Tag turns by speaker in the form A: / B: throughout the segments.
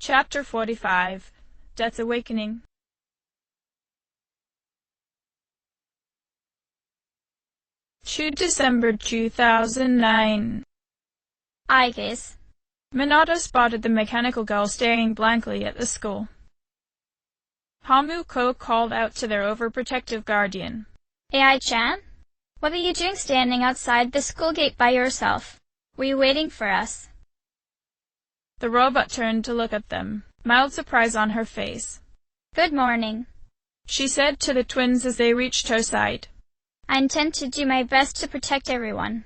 A: Chapter 45 Death's Awakening. December 2009.
B: I guess.
A: Minato spotted the mechanical girl staring blankly at the school. Hamuko called out to their overprotective guardian.
B: AI-chan? What are you doing standing outside the school gate by yourself? Were you waiting for us?
A: The robot turned to look at them, mild surprise on her face.
B: Good morning,
A: she said to the twins as they reached her side.
B: I intend to do my best to protect everyone.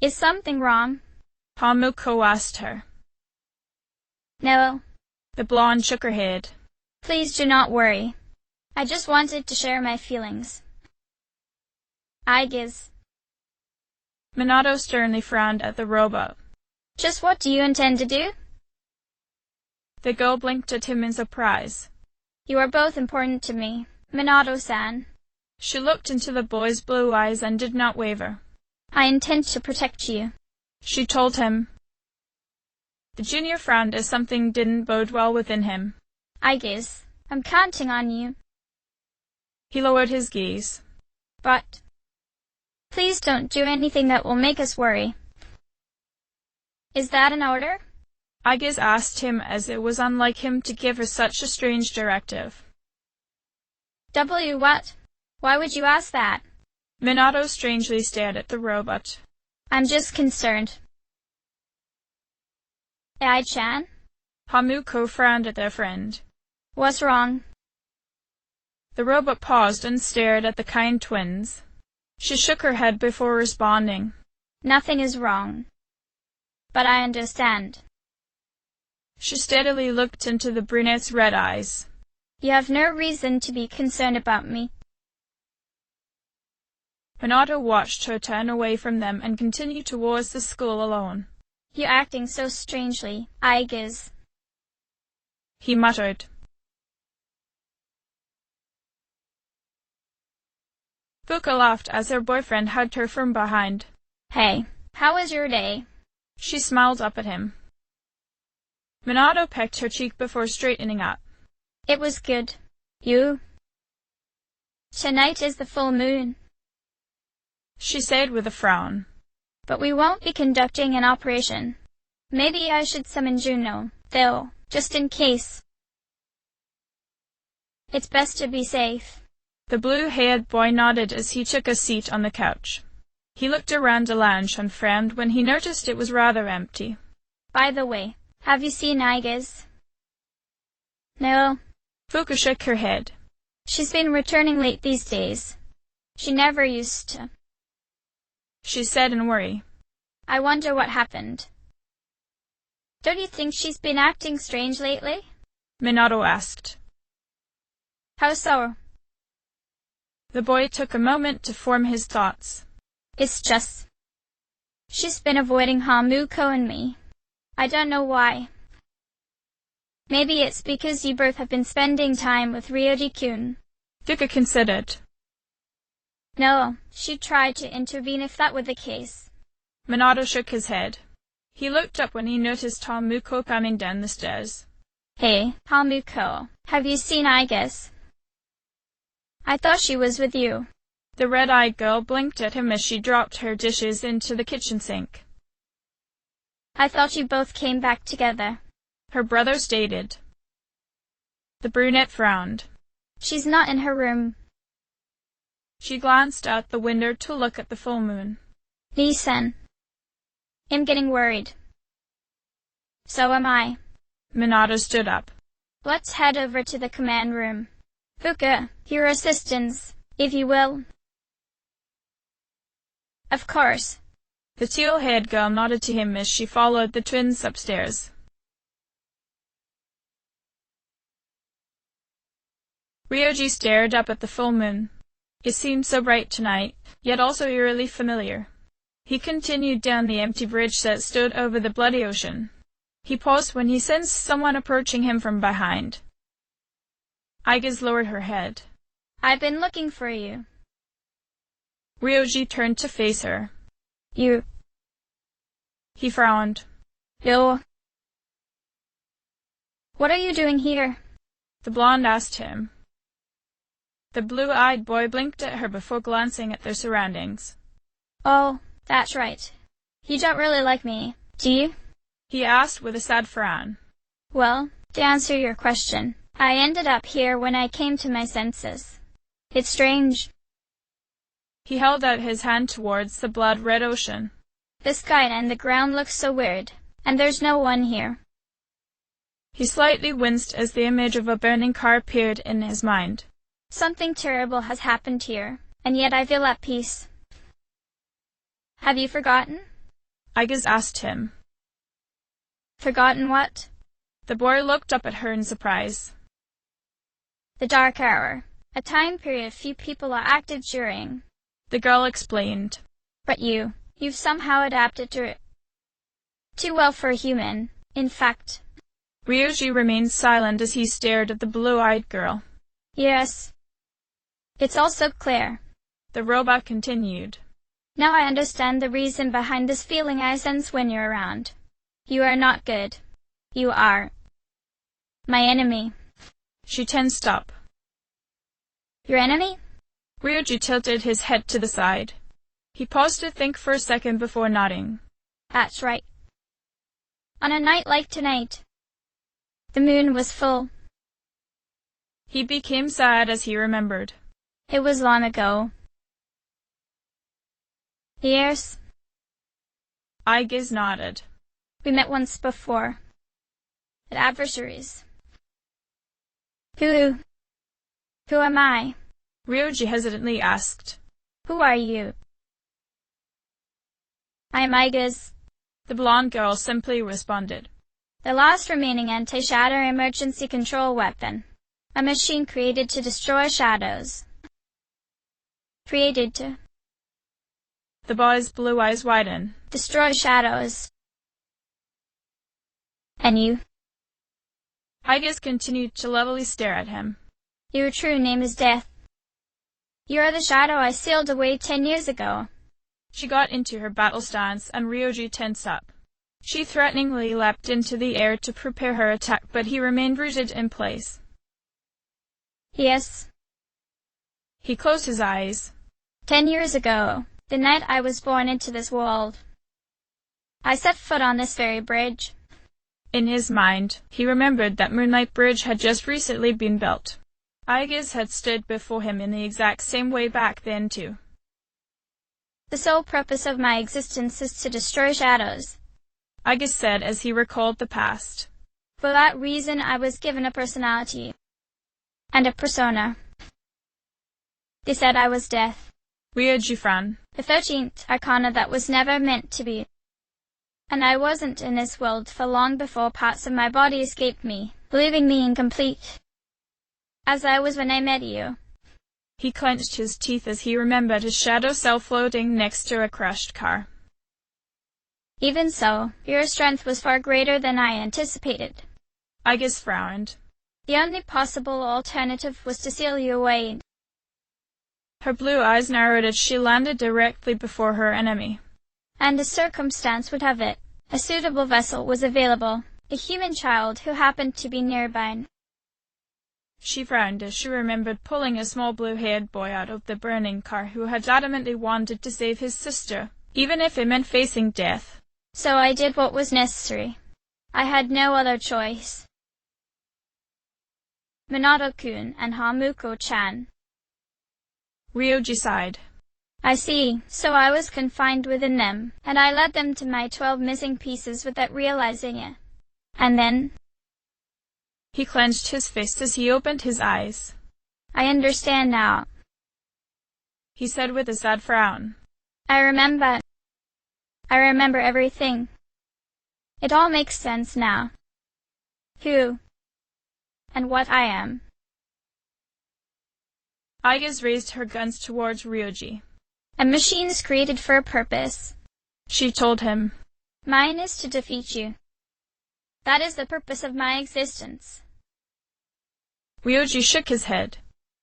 B: Is something wrong?
A: Hamuko asked her.
B: No.
A: The blonde shook her head.
B: Please do not worry. I just wanted to share my feelings. I guess.
A: Minato sternly frowned at the robot.
B: Just what do you intend to do?
A: The girl blinked at him in surprise.
B: You are both important to me, Minato-san.
A: She looked into the boy's blue eyes and did not waver.
B: I intend to protect you,
A: she told him. The junior frowned as something didn't bode well within him.
B: I guess. I'm counting on you.
A: He lowered his gaze.
B: But please don't do anything that will make us worry. Is that an order?
A: Aigis asked him, as it was unlike him to give her such a strange directive.
B: What? Why would you ask that?
A: Minato strangely stared at the robot.
B: I'm just concerned. AI-chan?
A: Hamuko frowned at their friend.
B: What's wrong?
A: The robot paused and stared at the kind twins. She shook her head before responding.
B: Nothing is wrong. But I understand.
A: She steadily looked into the brunette's red eyes.
B: You have no reason to be concerned about me.
A: Minato watched her turn away from them and continue towards the school alone.
B: You're acting so strangely, Aigis,
A: he muttered. Fuka laughed as her boyfriend hugged her from behind.
B: Hey, how was your day?
A: She smiled up at him. Minato pecked her cheek before straightening up.
B: It was good. You? Tonight is the full moon,
A: she said with a frown.
B: But we won't be conducting an operation. Maybe I should summon Juno, though, just in case. It's best to be safe.
A: The blue-haired boy nodded as he took a seat on the couch. He looked around the lounge and frowned when he noticed it was rather empty.
B: By the way, have you seen Aigis? No.
A: Fuka shook her head.
B: She's been returning late these days. She never used to,
A: she said in worry.
B: I wonder what happened. Don't you think she's been acting strange lately?
A: Minato asked.
B: How so?
A: The boy took a moment to form his thoughts.
B: It's just she's been avoiding Hamuko and me. I don't know why. Maybe it's because you both have been spending time with Ryoji-kun.
A: Fuka considered.
B: No, she'd try to intervene if that were the case.
A: Minato shook his head. He looked up when he noticed Hamuko coming down the stairs.
B: Hey, Hamuko, have you seen Aigis? I thought she was with you.
A: The red-eyed girl blinked at him as she dropped her dishes into the kitchen sink.
B: I thought you both came back together,
A: her brother stated. The brunette frowned.
B: She's not in her room.
A: She glanced out the window to look at the full moon.
B: Listen, I'm getting worried. So am I.
A: Minato stood up.
B: Let's head over to the command room. Fuka, your assistance, if you will. Of course.
A: The teal-haired girl nodded to him as she followed the twins upstairs. Ryoji stared up at the full moon. It seemed so bright tonight, yet also eerily familiar. He continued down the empty bridge that stood over the bloody ocean. He paused when he sensed someone approaching him from behind. Aigis lowered her head.
B: I've been looking for you.
A: Ryoji turned to face her.
B: You.
A: He frowned.
B: You're What are you doing here?
A: The blonde asked him. The blue-eyed boy blinked at her before glancing at their surroundings.
B: Oh, that's right. You don't really like me, do you?
A: He asked with a sad frown.
B: Well, to answer your question, I ended up here when I came to my senses. It's strange.
A: He held out his hand towards the blood-red ocean.
B: The sky and the ground look so weird, and there's no one here.
A: He slightly winced as the image of a burning car appeared in his mind.
B: Something terrible has happened here, and yet I feel at peace. Have you forgotten?
A: Igas asked him.
B: Forgotten what?
A: The boy looked up at her in surprise.
B: The dark hour, a time period few people are active during.
A: The girl explained.
B: But you've somehow adapted to it. Too well for a human, in fact.
A: Ryoji remained silent as he stared at the blue-eyed girl.
B: Yes. It's all so clear.
A: The robot continued.
B: Now I understand the reason behind this feeling I sense when you're around. You are not good. You are my enemy.
A: She tensed up.
B: Your enemy?
A: Ryoji tilted his head to the side. He paused to think for a second before nodding.
B: That's right. On a night like tonight, the moon was full.
A: He became sad as he remembered.
B: It was long ago. Yes.
A: Igas nodded.
B: We met once before. At adversaries. Who am I?
A: Ryoji hesitantly asked.
B: Who are you? I am Igas.
A: The blonde girl simply responded.
B: The last remaining anti-shadow emergency control weapon. A machine created to destroy shadows. Created to
A: The boy's blue eyes widened.
B: destroy shadows. And you?
A: Igas continued to levelly stare at him.
B: Your true name is Death. You are the shadow I sealed away 10 years ago.
A: She got into her battle stance and Ryoji tensed up. She threateningly leapt into the air to prepare her attack, but he remained rooted in place.
B: Yes.
A: He closed his eyes.
B: 10 years ago, the night I was born into this world, I set foot on this very bridge.
A: In his mind, he remembered that Moonlight Bridge had just recently been built. Igas had stood before him in the exact same way back then too.
B: The sole purpose of my existence is to destroy shadows,
A: Igas said as he recalled the past.
B: For that reason I was given a personality and a persona. They said I was Death.
A: Ryoji frowned.
B: The 13th arcana that was never meant to be. And I wasn't in this world for long before parts of my body escaped me, leaving me incomplete, as I was when I met you.
A: He clenched his teeth as he remembered his shadow self floating next to a crushed car.
B: Even so, your strength was far greater than I anticipated.
A: Igas frowned.
B: The only possible alternative was to seal you away.
A: Her blue eyes narrowed as she landed directly before her enemy.
B: And as circumstance would have it, a suitable vessel was available, a human child who happened to be nearby.
A: She frowned as she remembered pulling a small blue-haired boy out of the burning car who had adamantly wanted to save his sister, even if it meant facing death.
B: So I did what was necessary. I had no other choice. Minato-kun and Hamuko-chan.
A: Ryoji sighed.
B: I see, so I was confined within them, and I led them to my 12 missing pieces without realizing it. And then?
A: He clenched his fist as he opened his eyes.
B: I understand now,
A: he said with a sad frown.
B: I remember everything. It all makes sense now. Who and what I am.
A: Igas raised her guns towards Ryoji.
B: A machine is created for a purpose,
A: she told him.
B: Mine is to defeat you. That is the purpose of my existence.
A: Ryoji shook his head.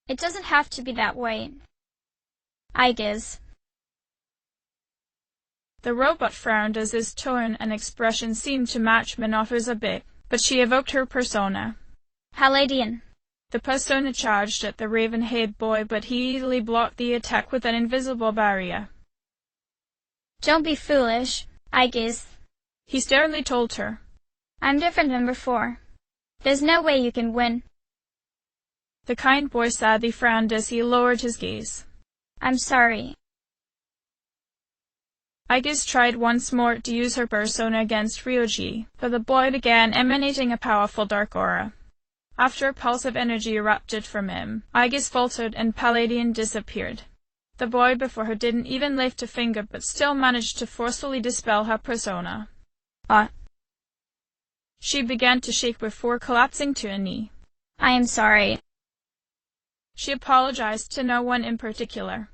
B: It doesn't have to be that way. Igas.
A: The robot frowned as his tone and expression seemed to match Minato's a bit, but she evoked her persona.
B: Palladian.
A: The persona charged at the raven-haired boy, but he easily blocked the attack with an invisible barrier.
B: Don't be foolish, Aegis,
A: he sternly told her.
B: I'm different than before. There's no way you can win.
A: The kind boy sadly frowned as he lowered his gaze.
B: I'm sorry.
A: Aegis tried once more to use her persona against Ryoji, but the boy began emanating a powerful dark aura. After a pulse of energy erupted from him, Aegis faltered and Palladian disappeared. The boy before her didn't even lift a finger, but still managed to forcefully dispel her persona. She began to shake before collapsing to a knee.
B: I am sorry.
A: She apologized to no one in particular.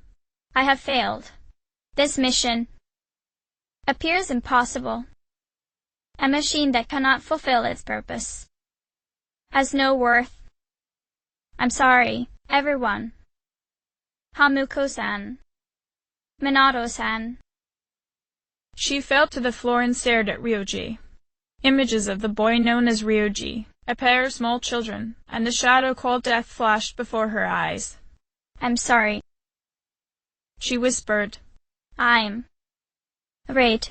B: I have failed. This mission appears impossible. A machine that cannot fulfill its purpose has no worth. I'm sorry, everyone. Hamuko-san. Minato-san.
A: She fell to the floor and stared at Ryoji. Images of the boy known as Ryoji, a pair of small children, and the shadow called death flashed before her eyes.
B: I'm sorry,
A: she whispered.
B: I'm afraid.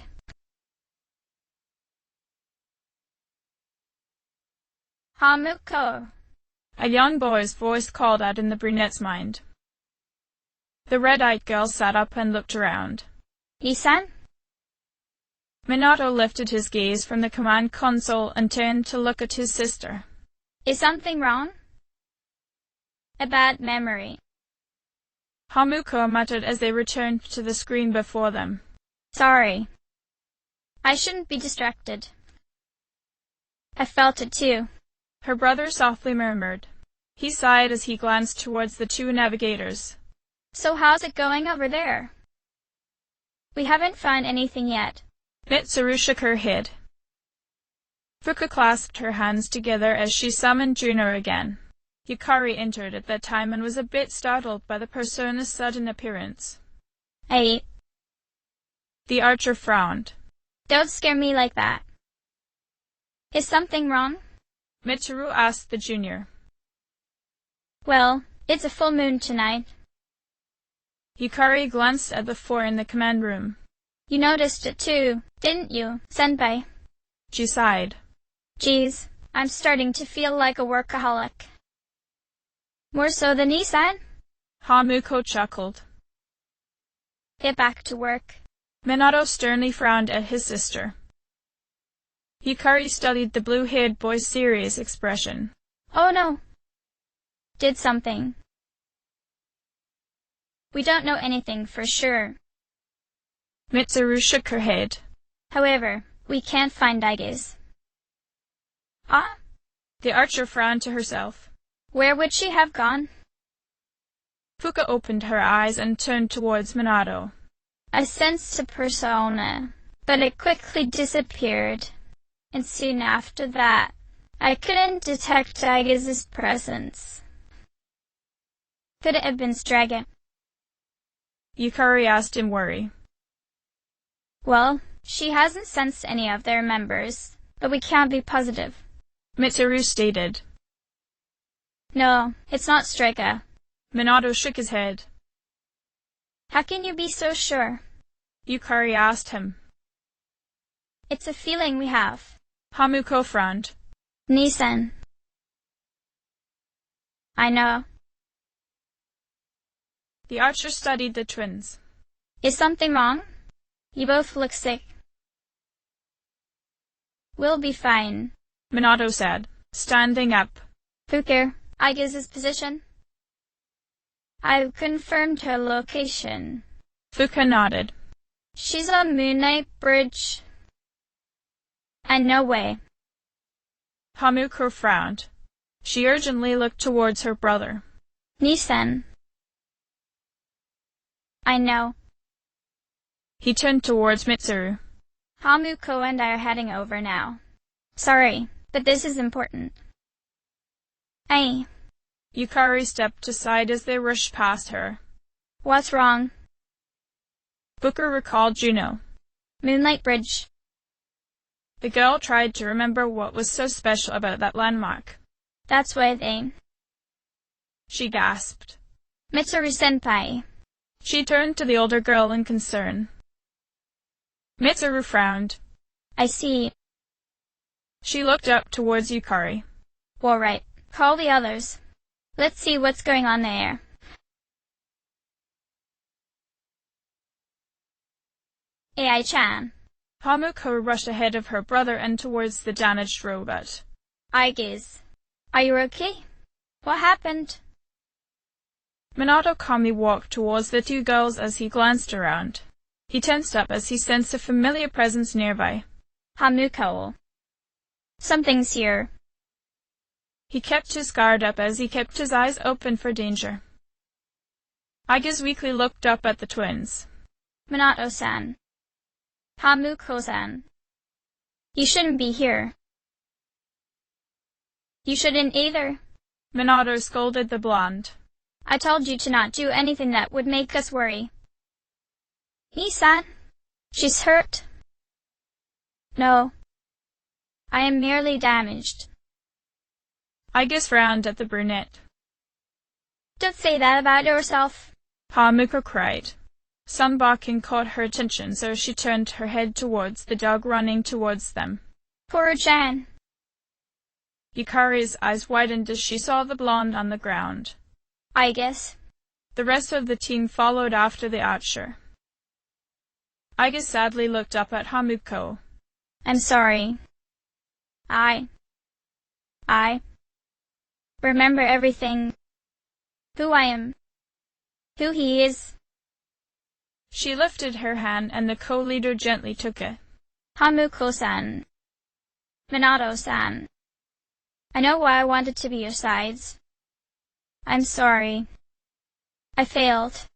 B: Hamuko.
A: A young boy's voice called out in the brunette's mind. The red-eyed girl sat up and looked around.
B: Isan?
A: Minato lifted his gaze from the command console and turned to look at his sister.
B: Is something wrong? A bad memory,
A: Hamuko muttered as they returned to the screen before them.
B: Sorry. I shouldn't be distracted. I felt it too.
A: Her brother softly murmured. He sighed as he glanced towards the two navigators.
B: So how's it going over there? We haven't found anything yet.
A: Mitsuru shook her head. Fuka clasped her hands together as she summoned Juno again. Yukari entered at that time and was a bit startled by the persona's sudden appearance.
B: Hey.
A: The archer frowned.
B: Don't scare me like that. Is something wrong?
A: Mitsuru asked the junior.
B: Well, it's a full moon tonight.
A: Yukari glanced at the four in the command room.
B: You noticed it too, didn't you, Senpai?
A: She sighed.
B: Geez, I'm starting to feel like a workaholic. More so than Isan?
A: Hamuko chuckled.
B: Get back to work.
A: Minato sternly frowned at his sister. Yukari studied the blue-haired boy's serious expression.
B: Oh no. Did something. We don't know anything for sure.
A: Mitsuru shook her head.
B: However, we can't find Aegis. Ah?
A: The archer frowned to herself.
B: Where would she have gone?
A: Fuka opened her eyes and turned towards Minato.
B: I sensed a persona, but it quickly disappeared. And soon after that, I couldn't detect Aegis' presence. Could it have been Straga?
A: Yukari asked in worry.
B: Well, she hasn't sensed any of their members, but we can't be positive.
A: Mitsuru stated.
B: No, it's not Straga.
A: Minato shook his head.
B: How can you be so sure?
A: Yukari asked him.
B: It's a feeling we have.
A: Hamuko frowned.
B: Nisan. I know.
A: The archer studied the twins.
B: Is something wrong? You both look sick. We'll be fine,
A: Minato said, standing up.
B: Fuka, Aegis' position? I've confirmed her location.
A: Fuka nodded.
B: She's on Moonlight Bridge. And no way.
A: Hamuko frowned. She urgently looked towards her brother.
B: Nisan. I know.
A: He turned towards Mitsuru.
B: Hamuko and I are heading over now. Sorry, but this is important. Hey.
A: Yukari stepped aside as they rushed past her.
B: What's wrong?
A: Fuka recalled Juno.
B: Moonlight Bridge.
A: The girl tried to remember what was so special about that landmark.
B: That's why they...
A: She gasped.
B: Mitsuru-senpai.
A: She turned to the older girl in concern. Mitsuru frowned.
B: I see.
A: She looked up towards Yukari.
B: All right, call the others. Let's see what's going on there. AI-chan.
A: Hamuko rushed ahead of her brother and towards the damaged robot.
B: Aigis. Are you okay? What happened?
A: Minato calmly walked towards the two girls as he glanced around. He tensed up as he sensed a familiar presence nearby.
B: Hamuko. Something's here.
A: He kept his guard up as he kept his eyes open for danger. Aigis weakly looked up at the twins.
B: Minato-san. Hamuko-san. You shouldn't be here. You shouldn't either.
A: Minato scolded the blonde.
B: I told you to not do anything that would make us worry. Nii-san? She's hurt? No. I am merely damaged.
A: Aigis frowned at the brunette.
B: Don't say that about yourself.
A: Hamuko cried. Some barking caught her attention, so she turned her head towards the dog running towards them.
B: Koro-chan.
A: Yukari's eyes widened as she saw the blonde on the ground.
B: I guess.
A: The rest of the team followed after the archer. Aigis sadly looked up at Hamuko.
B: I'm sorry. I remember everything. Who I am. Who he is.
A: She lifted her hand and the co-leader gently took it.
B: Hamuko-san. Minato-san. I know why I wanted to be your sides. I'm sorry. I failed.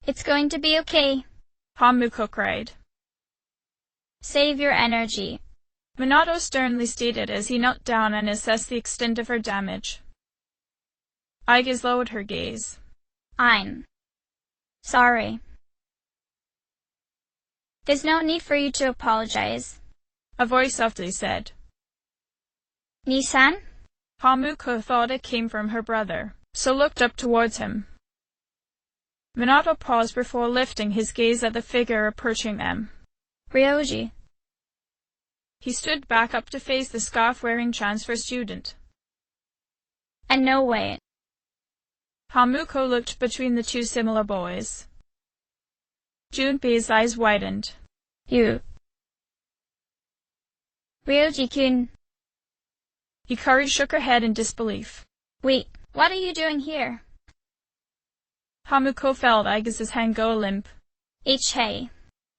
B: It's going to be okay.
A: Hamuko cried.
B: Save your energy.
A: Minato sternly stated as he knelt down and assessed the extent of her damage. Aigis lowered her gaze.
B: I'm sorry. There's no need for you to apologize.
A: A voice softly said.
B: Nii-san?
A: Hamuko thought it came from her brother, so looked up towards him. Minato paused before lifting his gaze at the figure approaching them.
B: Ryoji.
A: He stood back up to face the scarf-wearing transfer student.
B: And no way.
A: Hamuko looked between the two similar boys. Junpei's eyes widened.
B: You. Ryoji-kun.
A: Yukari shook her head in disbelief.
B: Wait, what are you doing here?
A: Hamuko felt Aigis' hand go limp.
B: Hey.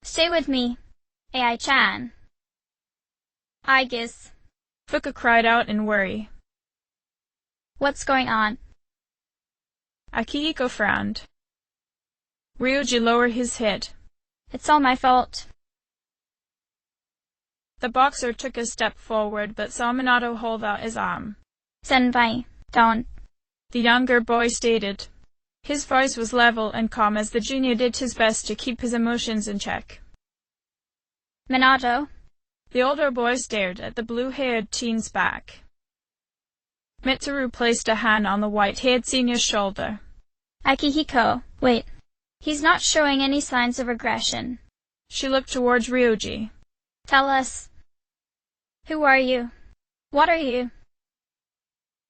B: Stay with me. AI-chan. Aigis.
A: Fuka cried out in worry.
B: What's going on?
A: Akihiko frowned. Ryoji lowered his head.
B: It's all my fault.
A: The boxer took a step forward but saw Minato hold out his arm.
B: Senpai, don't.
A: The younger boy stated. His voice was level and calm as the junior did his best to keep his emotions in check.
B: Minato.
A: The older boy stared at the blue-haired teen's back. Mitsuru placed a hand on the white-haired senior's shoulder.
B: Akihiko, wait. He's not showing any signs of aggression.
A: She looked towards Ryoji.
B: Tell us. Who are you? What are you?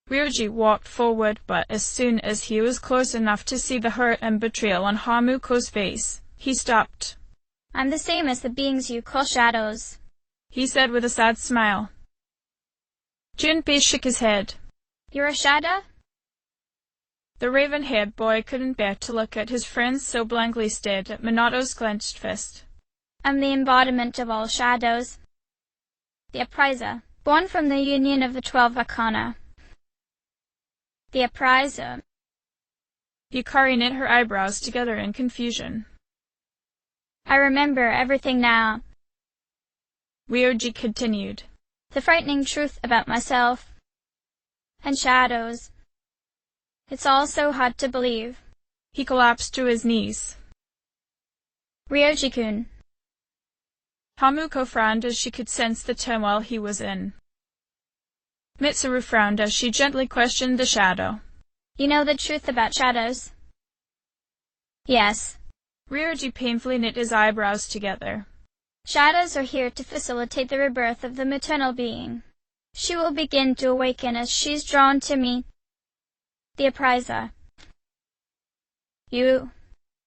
A: Ryoji walked forward, but as soon as he was close enough to see the hurt and betrayal on Hamuko's face, he stopped.
B: I'm the same as the beings you call shadows,
A: he said with a sad smile. Junpei shook his head.
B: You're a shadow?
A: The raven-haired boy couldn't bear to look at his friends so blankly stared at Minato's clenched fist.
B: I'm the embodiment of all shadows. The Appraiser, born from the union of the 12 Arcana. The Appraiser.
A: Yukari knit her eyebrows together in confusion.
B: I remember everything now.
A: Ryoji continued.
B: The frightening truth about myself. And shadows. It's all so hard to believe.
A: He collapsed to his knees.
B: Ryoji-kun.
A: Hamuko frowned as she could sense the turmoil he was in. Mitsuru frowned as she gently questioned the shadow.
B: You know the truth about shadows? Yes.
A: Ryoji painfully knit his eyebrows together.
B: Shadows are here to facilitate the rebirth of the maternal being. She will begin to awaken as she's drawn to me, the appraiser. You.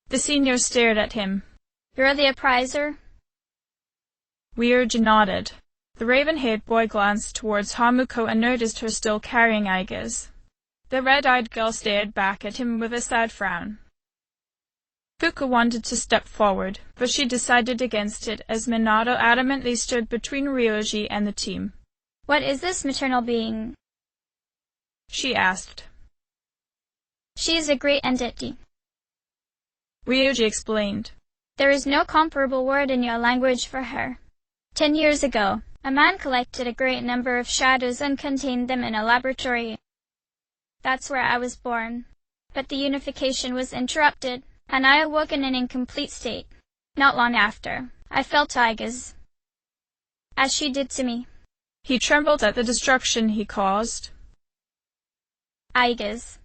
A: The senior stared at him.
B: You're the appraiser?
A: Ryoji nodded. The raven-haired boy glanced towards Hamuko and noticed her still carrying Aigas. The red-eyed girl stared back at him with a sad frown. Fuka wanted to step forward, but she decided against it as Minato adamantly stood between Ryoji and the team.
B: What is this maternal being?
A: She asked.
B: She is a great entity.
A: Ryoji explained.
B: There is no comparable word in your language for her. 10 years ago, a man collected a great number of shadows and contained them in a laboratory. That's where I was born. But the unification was interrupted, and I awoke in an incomplete state. Not long after, I felt Aigas, as she did to me.
A: He trembled at the destruction he caused.
B: Aigas.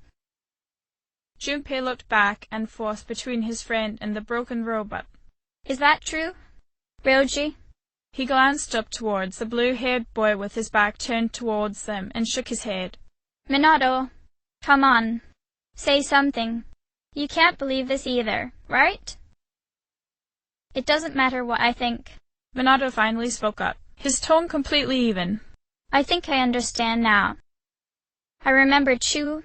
A: Junpei looked back and forth between his friend and the broken robot.
B: Is that true, Ryoji?
A: He glanced up towards the blue-haired boy with his back turned towards them and shook his head.
B: Minato, come on. Say something. You can't believe this either, right? It doesn't matter what I think.
A: Minato finally spoke up, his tone completely even.
B: I think I understand now. I remember Chu.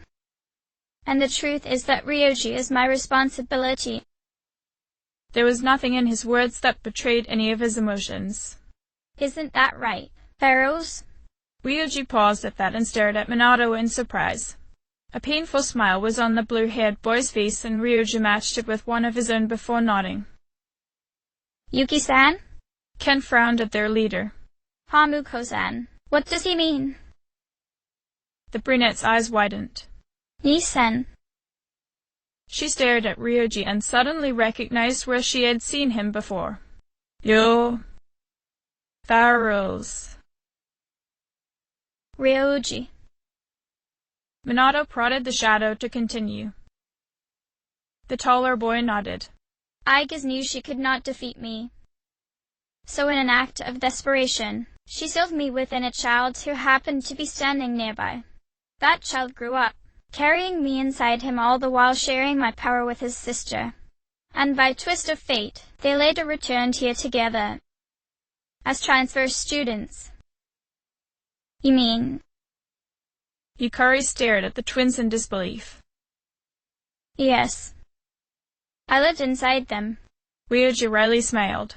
B: And the truth is that Ryoji is my responsibility.
A: There was nothing in his words that betrayed any of his emotions.
B: Isn't that right, Pharaohs?
A: Ryoji paused at that and stared at Minato in surprise. A painful smile was on the blue-haired boy's face, and Ryoji matched it with one of his own before nodding.
B: Yuki-san?
A: Ken frowned at their leader.
B: Hamuko-san, what does he mean?
A: The brunette's eyes widened.
B: Ni-san.
A: She stared at Ryoji and suddenly recognized where she had seen him before. Yo. Pharaohs.
B: Ryoji.
A: Minato prodded the shadow to continue. The taller boy nodded.
B: Aigas knew she could not defeat me. So in an act of desperation, she sealed me within a child who happened to be standing nearby. That child grew up, carrying me inside him all the while sharing my power with his sister. And by twist of fate, they later returned here together as transfer students. You mean?
A: Yukari stared at the twins in disbelief.
B: Yes. I lived inside them.
A: Ryoji wryly smiled.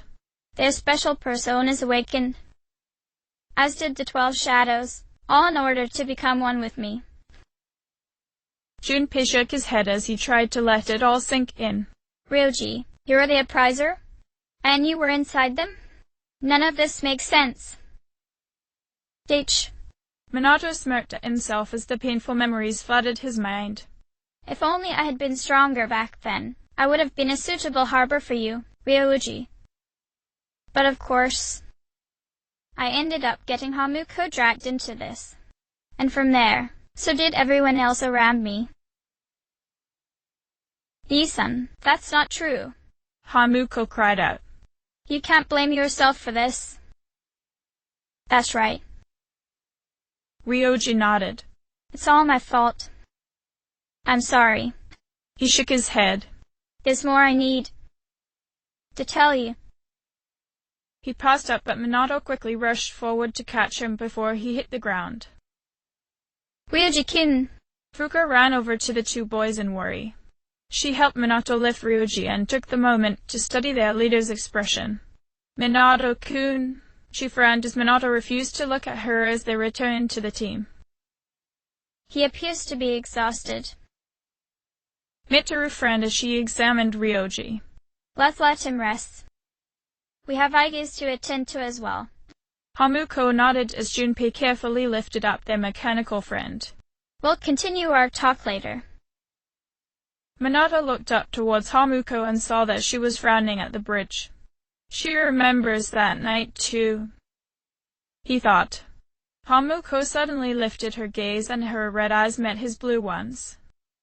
B: Their special personas awakened, as did the 12 shadows, all in order to become one with me.
A: Junpei shook his head as he tried to let it all sink in.
B: Ryoji, you're the appraiser? And you were inside them? None of this makes sense. Ditch.
A: Minato smirked at himself as the painful memories flooded his mind.
B: If only I had been stronger back then, I would have been a suitable harbor for you, Ryoji. But of course, I ended up getting Hamuko dragged into this. And from there, so did everyone else around me. Isan, that's not true.
A: Hamuko cried out.
B: You can't blame yourself for this. That's right.
A: Ryoji nodded.
B: It's all my fault. I'm sorry.
A: He shook his head.
B: There's more I need to tell you.
A: He passed up, but Minato quickly rushed forward to catch him before he hit the ground.
B: Ryoji-kin.
A: Fuka ran over to the two boys in worry. She helped Minato lift Ryoji and took the moment to study their leader's expression. Minato-kun. She frowned as Minato refused to look at her as they returned to the team.
B: He appears to be exhausted.
A: Mitsuru frowned as she examined Ryoji.
B: Let's let him rest. We have Aigas to attend to as well.
A: Hamuko nodded as Junpei carefully lifted up their mechanical friend.
B: We'll continue our talk later.
A: Minato looked up towards Hamuko and saw that she was frowning at the bridge. She remembers that night too, he thought. Hamuko suddenly lifted her gaze and her red eyes met his blue ones.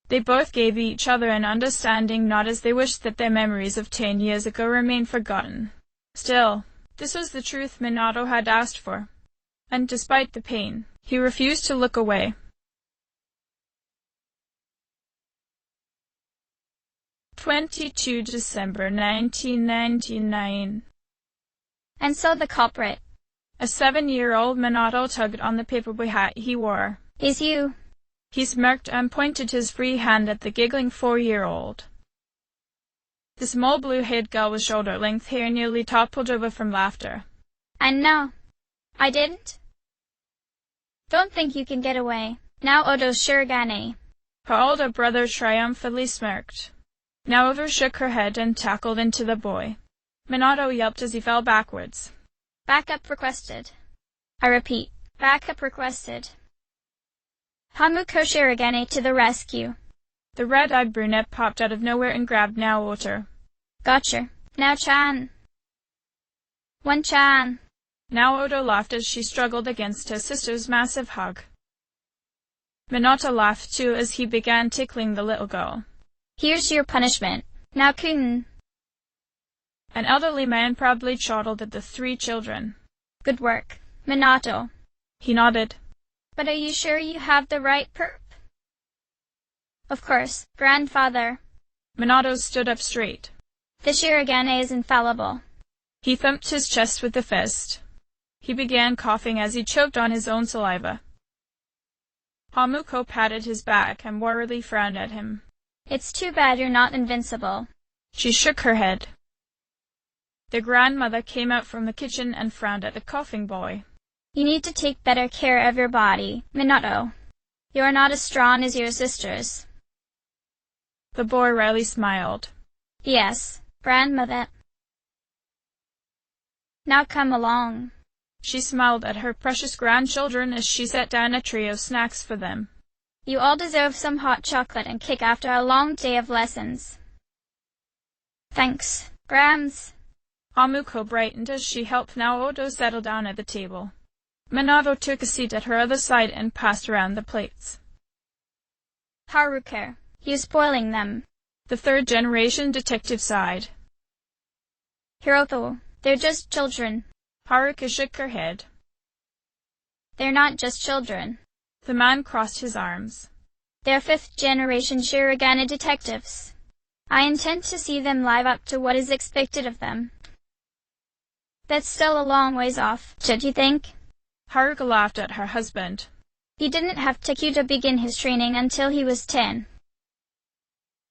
A: They both gave each other an understanding nod as they wished that their memories of 10 years ago remained forgotten. Still, this was the truth Minato had asked for, and despite the pain, he refused to look away. 22 December 1999.
B: And so the culprit,
A: a 7-year-old Minato tugged on the paperboy hat he wore.
B: is you.
A: He smirked and pointed his free hand at the giggling 4-year-old. The small blue-haired girl with shoulder-length hair nearly toppled over from laughter.
B: And no, I didn't. Don't think you can get away. Now Odo Shirogane.
A: Her older brother triumphantly smirked. Naoto shook her head and tackled into the boy. Minato yelped as he fell backwards.
B: Backup requested. I repeat, backup requested. Hamuko Shirogane to the rescue.
A: The red-eyed brunette popped out of nowhere and grabbed Naoto.
B: Gotcha. Now Chan. One Chan.
A: Naoto laughed as she struggled against her sister's massive hug. Minato laughed too as he began tickling the little girl.
B: Here's your punishment. Now Kun.
A: An elderly man proudly chortled at the 3 children.
B: Good work, Minato.
A: He nodded.
B: But are you sure you have the right perp? Of course, grandfather.
A: Minato stood up straight.
B: The Shirogane is infallible.
A: He thumped his chest with the fist. He began coughing as he choked on his own saliva. Hamuko patted his back and warily frowned at him.
B: It's too bad you're not invincible.
A: She shook her head. The grandmother came out from the kitchen and frowned at the coughing boy.
B: You need to take better care of your body, Minato. You are not as strong as your sisters.
A: The boy wryly smiled.
B: Yes, grandmother. Now come along.
A: She smiled at her precious grandchildren as she set down a tray of snacks for them.
B: You all deserve some hot chocolate and cake after a long day of lessons. Thanks, Grams.
A: Hamuko brightened as she helped Naoto settle down at the table. Minato took a seat at her other side and passed around the plates.
B: Haruka, you're spoiling them.
A: The 3rd-generation detective sighed.
B: Hiroto, they're just children.
A: Haruka shook her head.
B: They're not just children.
A: The man crossed his arms.
B: They're 5th-generation Shirogane detectives. I intend to see them live up to what is expected of them. That's still a long ways off, don't you think?
A: Haruka laughed at her husband.
B: He didn't have Takuto begin his training until he was 10.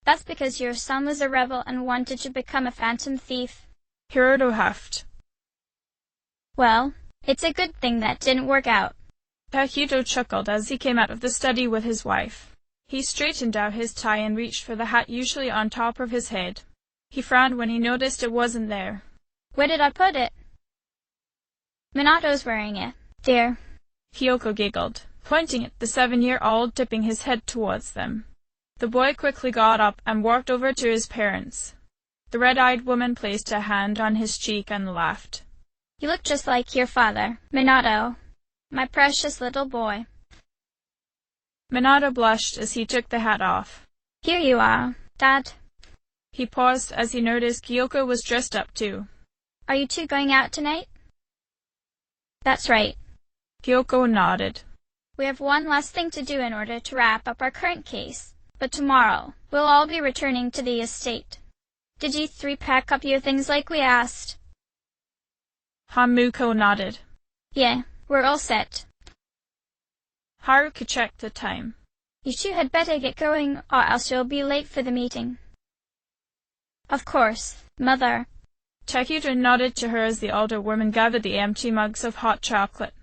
B: That's because your son was a rebel and wanted to become a phantom thief.
A: Hiroto huffed.
B: Well, it's a good thing that didn't work out.
A: Takuto chuckled as he came out of the study with his wife. He straightened out his tie and reached for the hat usually on top of his head. He frowned when he noticed it wasn't there.
B: Where did I put it? Minato's wearing it. There.
A: Kyoko giggled, pointing at the 7-year-old tipping his head towards them. The boy quickly got up and walked over to his parents. The red-eyed woman placed a hand on his cheek and laughed.
B: You look just like your father, Minato. My precious little boy.
A: Minato blushed as he took the hat off.
B: Here you are, Dad.
A: He paused as he noticed Kyoko was dressed up too.
B: Are you two going out tonight? That's right.
A: Kyoko nodded.
B: We have one last thing to do in order to wrap up our current case, but tomorrow we'll all be returning to the estate. Did you 3 pack up your things like we asked?
A: Hamuko nodded.
B: Yeah, we're all set.
A: Haruka checked the time.
B: You two had better get going, or else you'll be late for the meeting. Of course, Mother.
A: Takuto nodded to her as the older woman gathered the empty mugs of hot chocolate.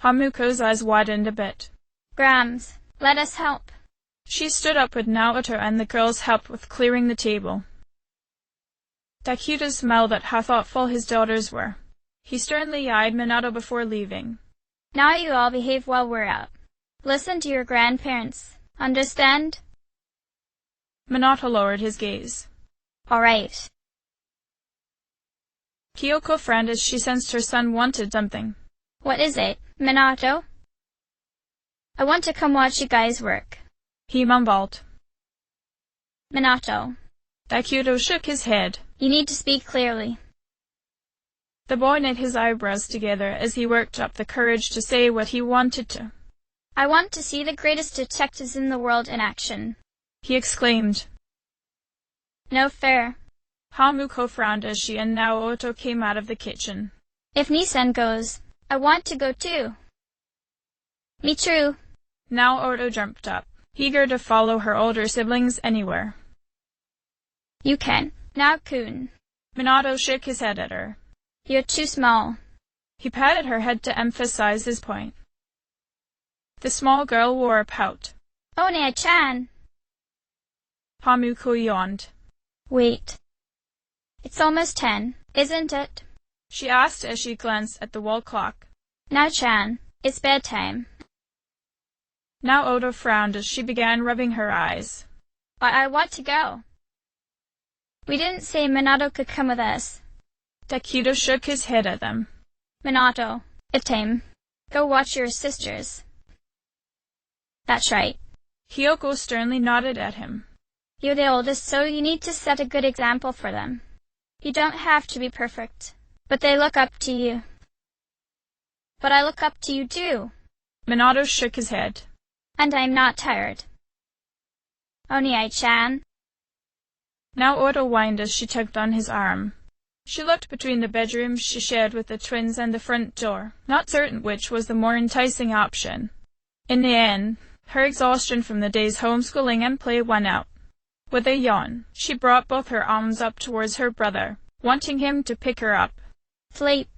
A: Hamuko's eyes widened a bit.
B: Grams, let us help.
A: She stood up with Naoto and the girls helped with clearing the table. Takuto smiled at how thoughtful his daughters were. He sternly eyed Minato before leaving.
B: Now you all behave while we're out. Listen to your grandparents. Understand?
A: Minato lowered his gaze.
B: All right.
A: Kyoko frowned as she sensed her son wanted something.
B: What is it, Minato? I want to come watch you guys work,
A: he mumbled.
B: Minato.
A: Takuto shook his head.
B: You need to speak clearly.
A: The boy knit his eyebrows together as he worked up the courage to say what he wanted to.
B: I want to see the greatest detectives in the world in action,
A: he exclaimed.
B: No fair.
A: Hamuko frowned as she and Naoto came out of the kitchen.
B: If Nissan goes, I want to go too. Me too.
A: Naoto jumped up, eager to follow her older siblings anywhere.
B: You can, Naokun.
A: Minato shook his head at her.
B: You're too small.
A: He patted her head to emphasize his point. The small girl wore a pout.
B: One-chan.
A: Hamuko yawned.
B: Wait. It's almost 10, isn't it?
A: She asked as she glanced at the wall clock.
B: Now-chan, it's bedtime.
A: Naoto frowned as she began rubbing her eyes.
B: But I want to go. We didn't say Minato could come with us.
A: Takuto shook his head at them.
B: Minato, it's time. Go watch your sisters. That's right.
A: Kyoko sternly nodded at him.
B: You're the oldest, so you need to set a good example for them. You don't have to be perfect, but they look up to you. But I look up to you too.
A: Minato shook his head.
B: And I'm not tired. Oni-chan.
A: Naoto whined as she tugged on his arm. She looked between the bedrooms she shared with the twins and the front door, not certain which was the more enticing option. In the end, her exhaustion from the day's homeschooling and play won out. With a yawn, she brought both her arms up towards her brother, wanting him to pick her up.
B: Sleep.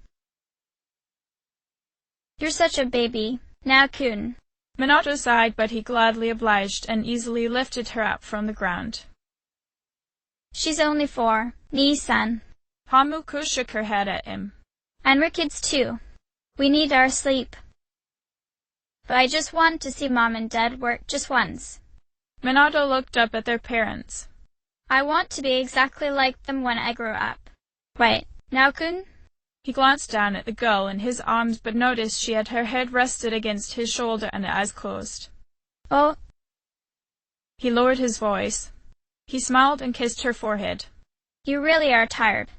B: You're such a baby, Naokun.
A: Minato sighed, but he gladly obliged and easily lifted her up from the ground.
B: She's only 4, Nii-san.
A: Hamuko shook her head at him.
B: And we're kids too. We need our sleep. But I just want to see Mom and Dad work just once.
A: Minato looked up at their parents.
B: I want to be exactly like them when I grow up. Wait, Naokun?
A: He glanced down at the girl in his arms but noticed she had her head rested against his shoulder and eyes closed.
B: Oh.
A: He lowered his voice. He smiled and kissed her forehead.
B: You really are tired.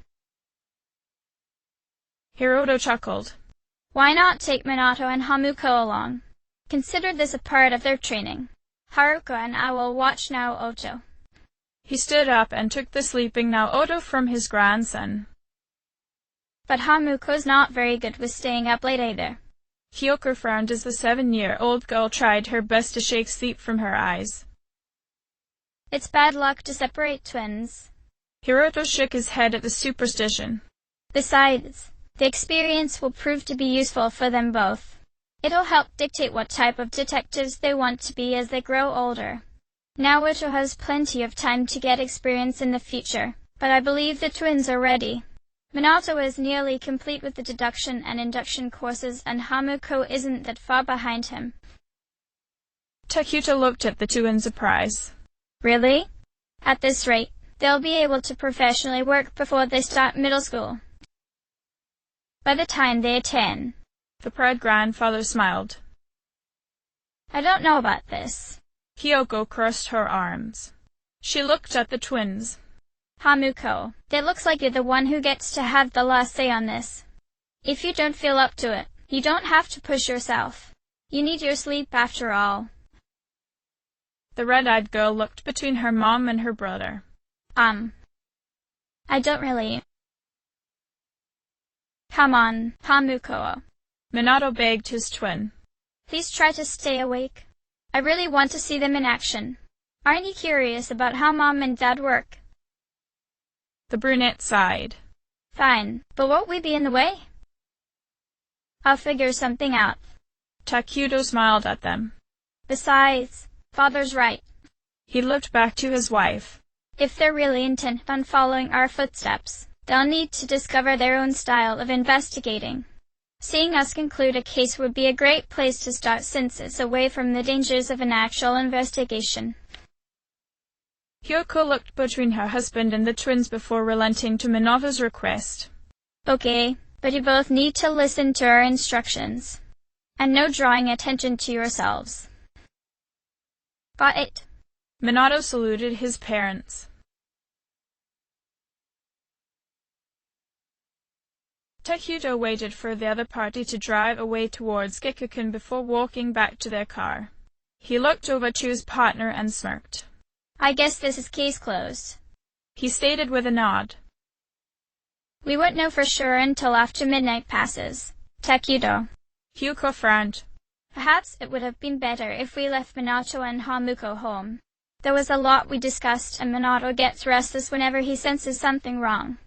A: Hiroto chuckled.
B: Why not take Minato and Hamuko along? Consider this a part of their training. Haruka and I will watch Naoto.
A: He stood up and took the sleeping Naoto from his grandson.
B: But Hamuko's not very good with staying up late either.
A: Kyoko frowned as the 7-year-old girl tried her best to shake sleep from her eyes.
B: It's bad luck to separate twins.
A: Hiroto shook his head at the superstition.
B: Besides, the experience will prove to be useful for them both. It'll help dictate what type of detectives they want to be as they grow older. Naoto has plenty of time to get experience in the future, but I believe the twins are ready. Minato is nearly complete with the deduction and induction courses, and Hamuko isn't that far behind him.
A: Takuto looked at the two in surprise.
B: Really? At this rate, they'll be able to professionally work before they start middle school. By the time they're 10.
A: The proud grandfather smiled.
B: I don't know about this.
A: Kyoko crossed her arms. She looked at the twins.
B: Hamuko, it looks like you're the one who gets to have the last say on this. If you don't feel up to it, you don't have to push yourself. You need your sleep after all.
A: The red-eyed girl looked between her mom and her brother.
B: I don't really. Come on, Hamuko.
A: Minato begged his twin.
B: Please try to stay awake. I really want to see them in action. Aren't you curious about how Mom and Dad work?
A: The brunette sighed.
B: Fine, but won't we be in the way? I'll figure something out.
A: Takuto smiled at them.
B: Besides, Father's right.
A: He looked back to his wife.
B: If they're really intent on following our footsteps, they'll need to discover their own style of investigating. Seeing us conclude a case would be a great place to start since it's away from the dangers of an actual investigation.
A: Kyoko looked between her husband and the twins before relenting to Minato's request.
B: Okay, but you both need to listen to our instructions. And no drawing attention to yourselves. Got it?
A: Minato saluted his parents. Takuto waited for the other party to drive away towards Gekkoken before walking back to their car. He looked over to his partner and smirked.
B: I guess this is case closed,
A: he stated with a nod.
B: We won't know for sure until after midnight passes. Takuto.
A: Hyuko frowned.
B: Perhaps it would have been better if we left Minato and Hamuko home. There was a lot we discussed, and Minato gets restless whenever he senses something wrong.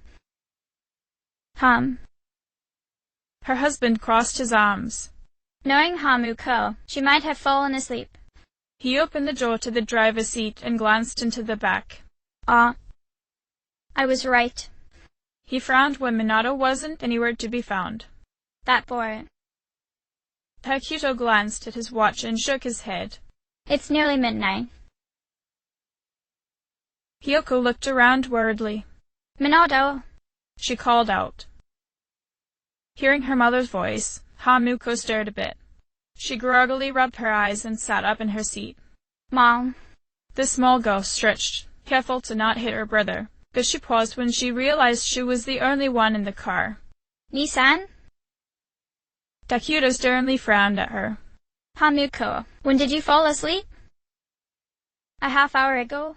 A: Her husband crossed his arms.
B: Knowing Hamuko, she might have fallen asleep.
A: He opened the door to the driver's seat and glanced into the back.
B: I was right.
A: He frowned when Minato wasn't anywhere to be found.
B: That boy.
A: Takuto glanced at his watch and shook his head.
B: It's nearly midnight.
A: Hyuko looked around worriedly.
B: Minato,
A: she called out. Hearing her mother's voice, Hamuko stirred a bit. She groggily rubbed her eyes and sat up in her seat.
B: Mom.
A: The small girl stretched, careful to not hit her brother, but she paused when she realized she was the only one in the car.
B: Nissan?
A: Takuto sternly frowned at her.
B: Hamuko, when did you fall asleep? A half-hour ago?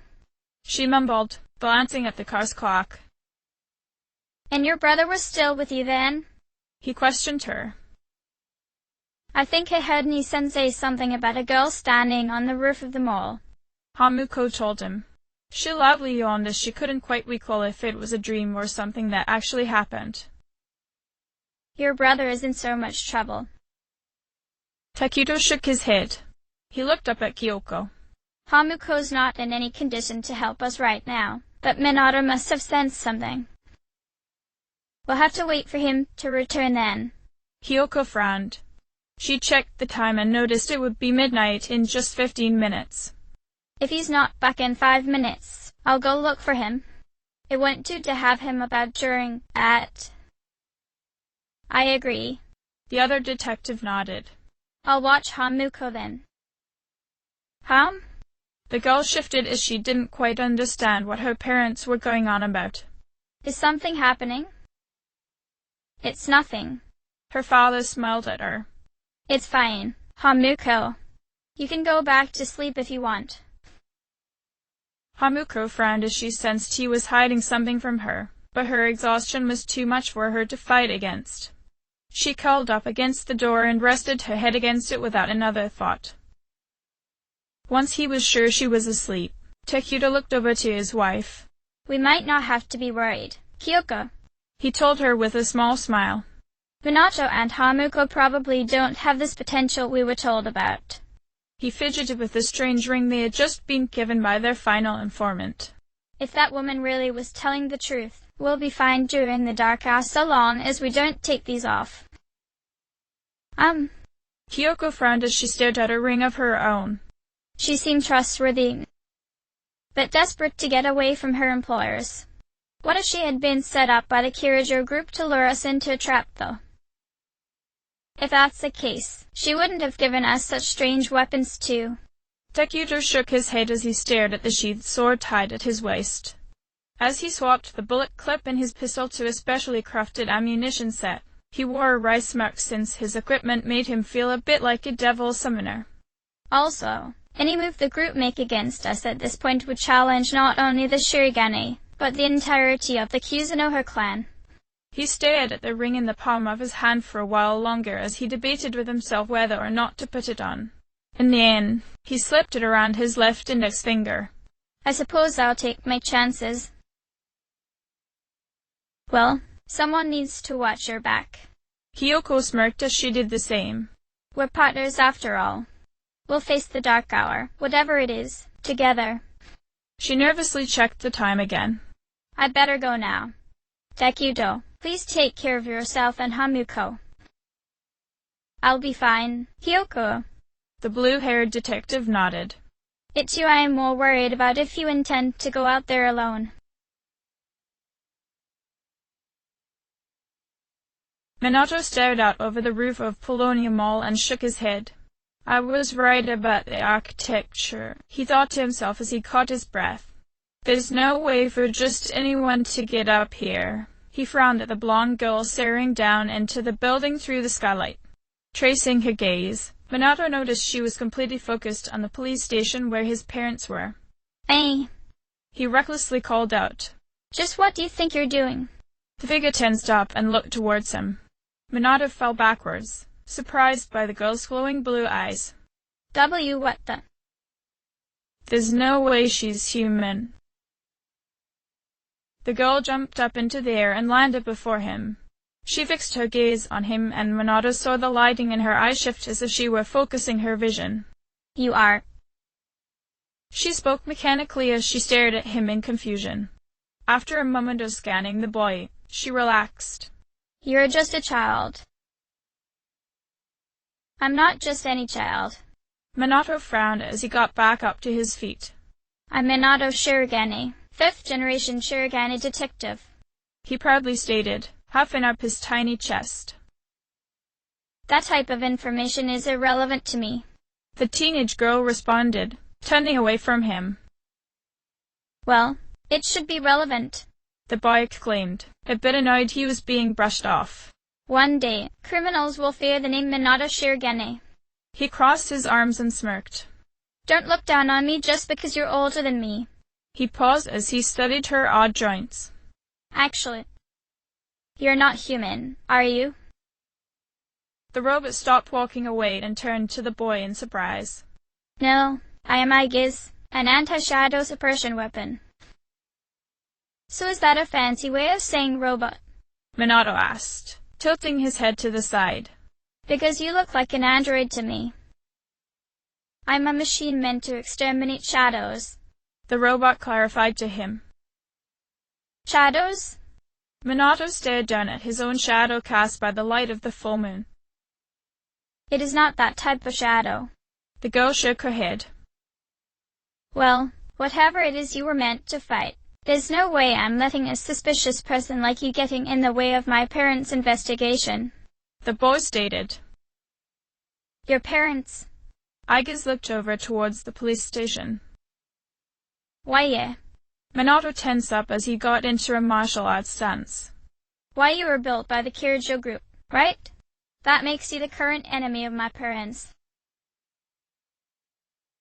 A: She mumbled, glancing at the car's clock.
B: And your brother was still with you then?
A: He questioned her.
B: I think I heard Nissan say something about a girl standing on the roof of the mall.
A: Hamuko told him. She loudly yawned as she couldn't quite recall if it was a dream or something that actually happened.
B: Your brother is in so much trouble.
A: Takuto shook his head. He looked up at Kyoko.
B: Hamuko's not in any condition to help us right now, but Minato must have sensed something. We'll have to wait for him to return then.
A: Kyoko frowned. She checked the time and noticed it would be midnight in just 15 minutes.
B: If he's not back in 5 minutes, I'll go look for him. It won't do to have him about during at... I agree.
A: The other detective nodded.
B: I'll watch Hamuko then.
A: The girl shifted as she didn't quite understand what her parents were going on about.
B: Is something happening? It's nothing.
A: Her father smiled at her.
B: It's fine, Hamuko. You can go back to sleep if you want.
A: Hamuko frowned as she sensed he was hiding something from her, but her exhaustion was too much for her to fight against. She curled up against the door and rested her head against it without another thought. Once he was sure she was asleep, Takuto looked over to his wife.
B: We might not have to be worried, Kyoko,
A: he told her with a small smile.
B: Minato and Hamuko probably don't have this potential we were told about.
A: He fidgeted with the strange ring they had just been given by their final informant.
B: If that woman really was telling the truth, we'll be fine during the dark hours so long as we don't take these off.
A: Kyoko frowned as she stared at a ring of her own.
B: She seemed trustworthy, but desperate to get away from her employers. What if she had been set up by the Kirijo group to lure us into a trap, though? If that's the case, she wouldn't have given us such strange weapons too.
A: Takuto shook his head as he stared at the sheathed sword tied at his waist. As he swapped the bullet clip in his pistol to a specially crafted ammunition set, he wore a wry smirk since his equipment made him feel a bit like a devil summoner.
B: Also, any move the group make against us at this point would challenge not only the Shirigane, but the entirety of the Kuzunoha clan.
A: He stared at the ring in the palm of his hand for a while longer as he debated with himself whether or not to put it on. In the end, he slipped it around his left index finger.
B: I suppose I'll take my chances. Well, someone needs to watch your back.
A: Kyoko smirked as she did the same.
B: We're partners after all. We'll face the dark hour, whatever it is, together.
A: She nervously checked the time again.
B: I'd better go now. Takuto, please take care of yourself and Hamuko. I'll be fine. Kyoko.
A: The blue-haired detective nodded.
B: It's you I am more worried about if you intend to go out there alone.
A: Minato stared out over the roof of Polonia Mall and shook his head. I was right about the architecture, he thought to himself as he caught his breath. There's no way for just anyone to get up here. He frowned at the blonde girl staring down into the building through the skylight. Tracing her gaze, Minato noticed she was completely focused on the police station where his parents were.
B: Hey!
A: He recklessly called out.
B: Just what do you think you're doing?
A: The figure tensed up and looked towards him. Minato fell backwards, surprised by the girl's glowing blue eyes.
B: What the?
A: There's no way she's human. The girl jumped up into the air and landed before him. She fixed her gaze on him, and Minato saw the lighting in her eyes shift as if she were focusing her vision.
B: You are.
A: She spoke mechanically as she stared at him in confusion. After a moment of scanning the boy, she relaxed.
B: You're just a child. I'm not just any child.
A: Minato frowned as he got back up to his feet.
B: I'm Minato Shirogane, 5th-generation Shirogane detective,
A: he proudly stated, puffing up his tiny chest.
B: That type of information is irrelevant to me.
A: The teenage girl responded, turning away from him.
B: Well, it should be relevant,
A: the boy exclaimed, a bit annoyed he was being brushed off.
B: One day, criminals will fear the name Minato Shirogane.
A: He crossed his arms and smirked.
B: Don't look down on me just because you're older than me.
A: He paused as he studied her odd joints.
B: Actually, you're not human, are you?
A: The robot stopped walking away and turned to the boy in surprise.
B: No, I am Aegis, an anti-shadow suppression weapon. So is that a fancy way of saying robot?
A: Minato asked, tilting his head to the side.
B: Because you look like an android to me. I'm a machine meant to exterminate shadows,
A: the robot clarified to him.
B: Shadows?
A: Minato stared down at his own shadow cast by the light of the full moon.
B: It is not that type of shadow.
A: The girl shook her head.
B: Well, whatever it is you were meant to fight, there's no way I'm letting a suspicious person like you getting in the way of my parents' investigation,
A: the boy stated.
B: Your parents?
A: Aegis looked over towards the police station.
B: Why, yeah.
A: Minato tensed up as he got into a martial arts stance.
B: Why, you were built by the Kirijo group, right? That makes you the current enemy of my parents.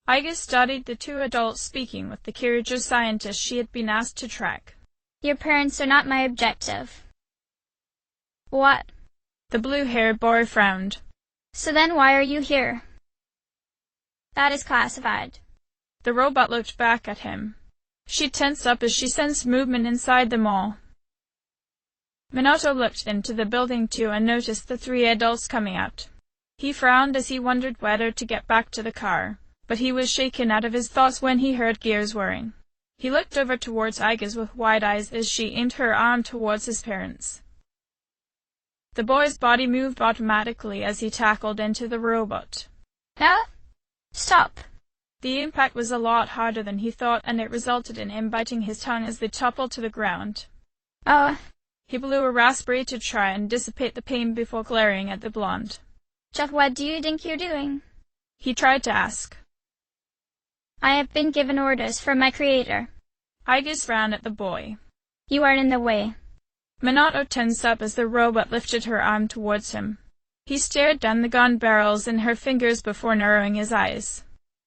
A: Aegis studied the two adults speaking with the Kirijo scientist she had been asked to track.
B: Your parents are not my objective. What?
A: The blue-haired boy frowned.
B: So then why are you here? That is classified.
A: The robot looked back at him. She tensed up as she sensed movement inside the mall. Minato looked into the building too and noticed the three adults coming out. He frowned as he wondered whether to get back to the car, but he was shaken out of his thoughts when he heard gears whirring. He looked over towards Aegis with wide eyes as she aimed her arm towards his parents. The boy's body moved automatically as he tackled into the robot.
B: Stop!
A: The impact was a lot harder than he thought, and it resulted in him biting his tongue as they toppled to the ground. He blew a raspberry to try and dissipate the pain before glaring at the blonde.
B: Just what do you think you're doing?
A: He tried to ask.
B: I have been given orders from my creator.
A: Aegis frowned at the boy.
B: You are in the way.
A: Minato tensed up as the robot lifted her arm towards him. He stared down the gun barrels in her fingers before narrowing his eyes.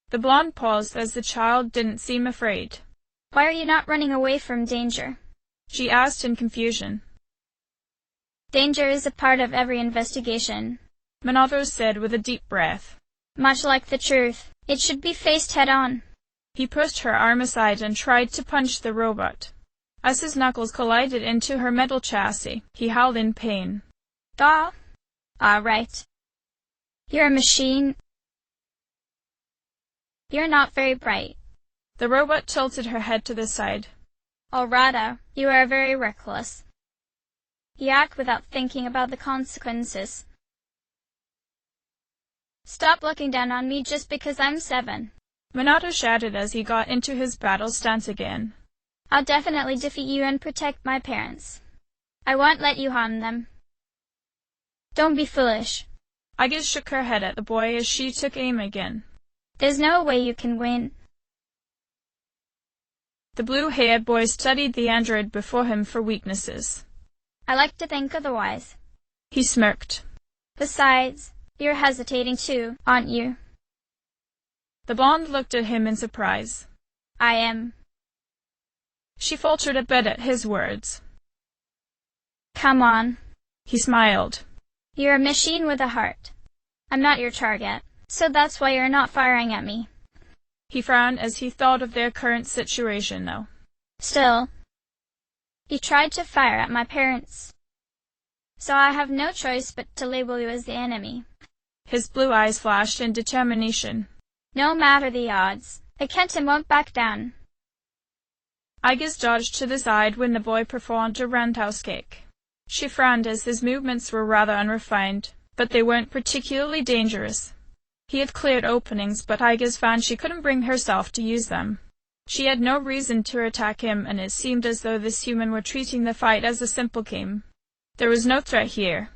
A: The blonde paused as the child didn't seem afraid.
B: Why are you not running away from danger?
A: She asked in confusion.
B: Danger is a part of every investigation,
A: Minato said with a deep breath.
B: Much like the truth, it should be faced head-on.
A: He pushed her arm aside and tried to punch the robot. As his knuckles collided into her metal chassis, he howled in pain.
B: Right. You're a machine. You're not very bright.
A: The robot tilted her head to the side.
B: Or rather, you are very reckless. You act without thinking about the consequences. Stop looking down on me just because I'm 7.
A: Minato shouted as he got into his battle stance again.
B: I'll definitely defeat you and protect my parents. I won't let you harm them. Don't be foolish.
A: Ida shook her head at the boy as she took aim again.
B: There's no way you can win.
A: The blue-haired boy studied the android before him for weaknesses.
B: I like to think otherwise.
A: He smirked.
B: Besides, you're hesitating too, aren't you?
A: The blonde looked at him in surprise.
B: I am.
A: She faltered a bit at his words.
B: Come on.
A: He smiled.
B: You're a machine with a heart. I'm not your target, so that's why you're not firing at me.
A: He frowned as he thought of their current situation, though.
B: Still, you tried to fire at my parents, so I have no choice but to label you as the enemy.
A: His blue eyes flashed in determination.
B: No matter the odds, I can't and won't back down.
A: Ida dodged to the side when the boy performed a roundhouse kick. She frowned as his movements were rather unrefined, but they weren't particularly dangerous. He had cleared openings, but Ida found she couldn't bring herself to use them. She had no reason to attack him, and it seemed as though this human were treating the fight as a simple game. There was no threat here.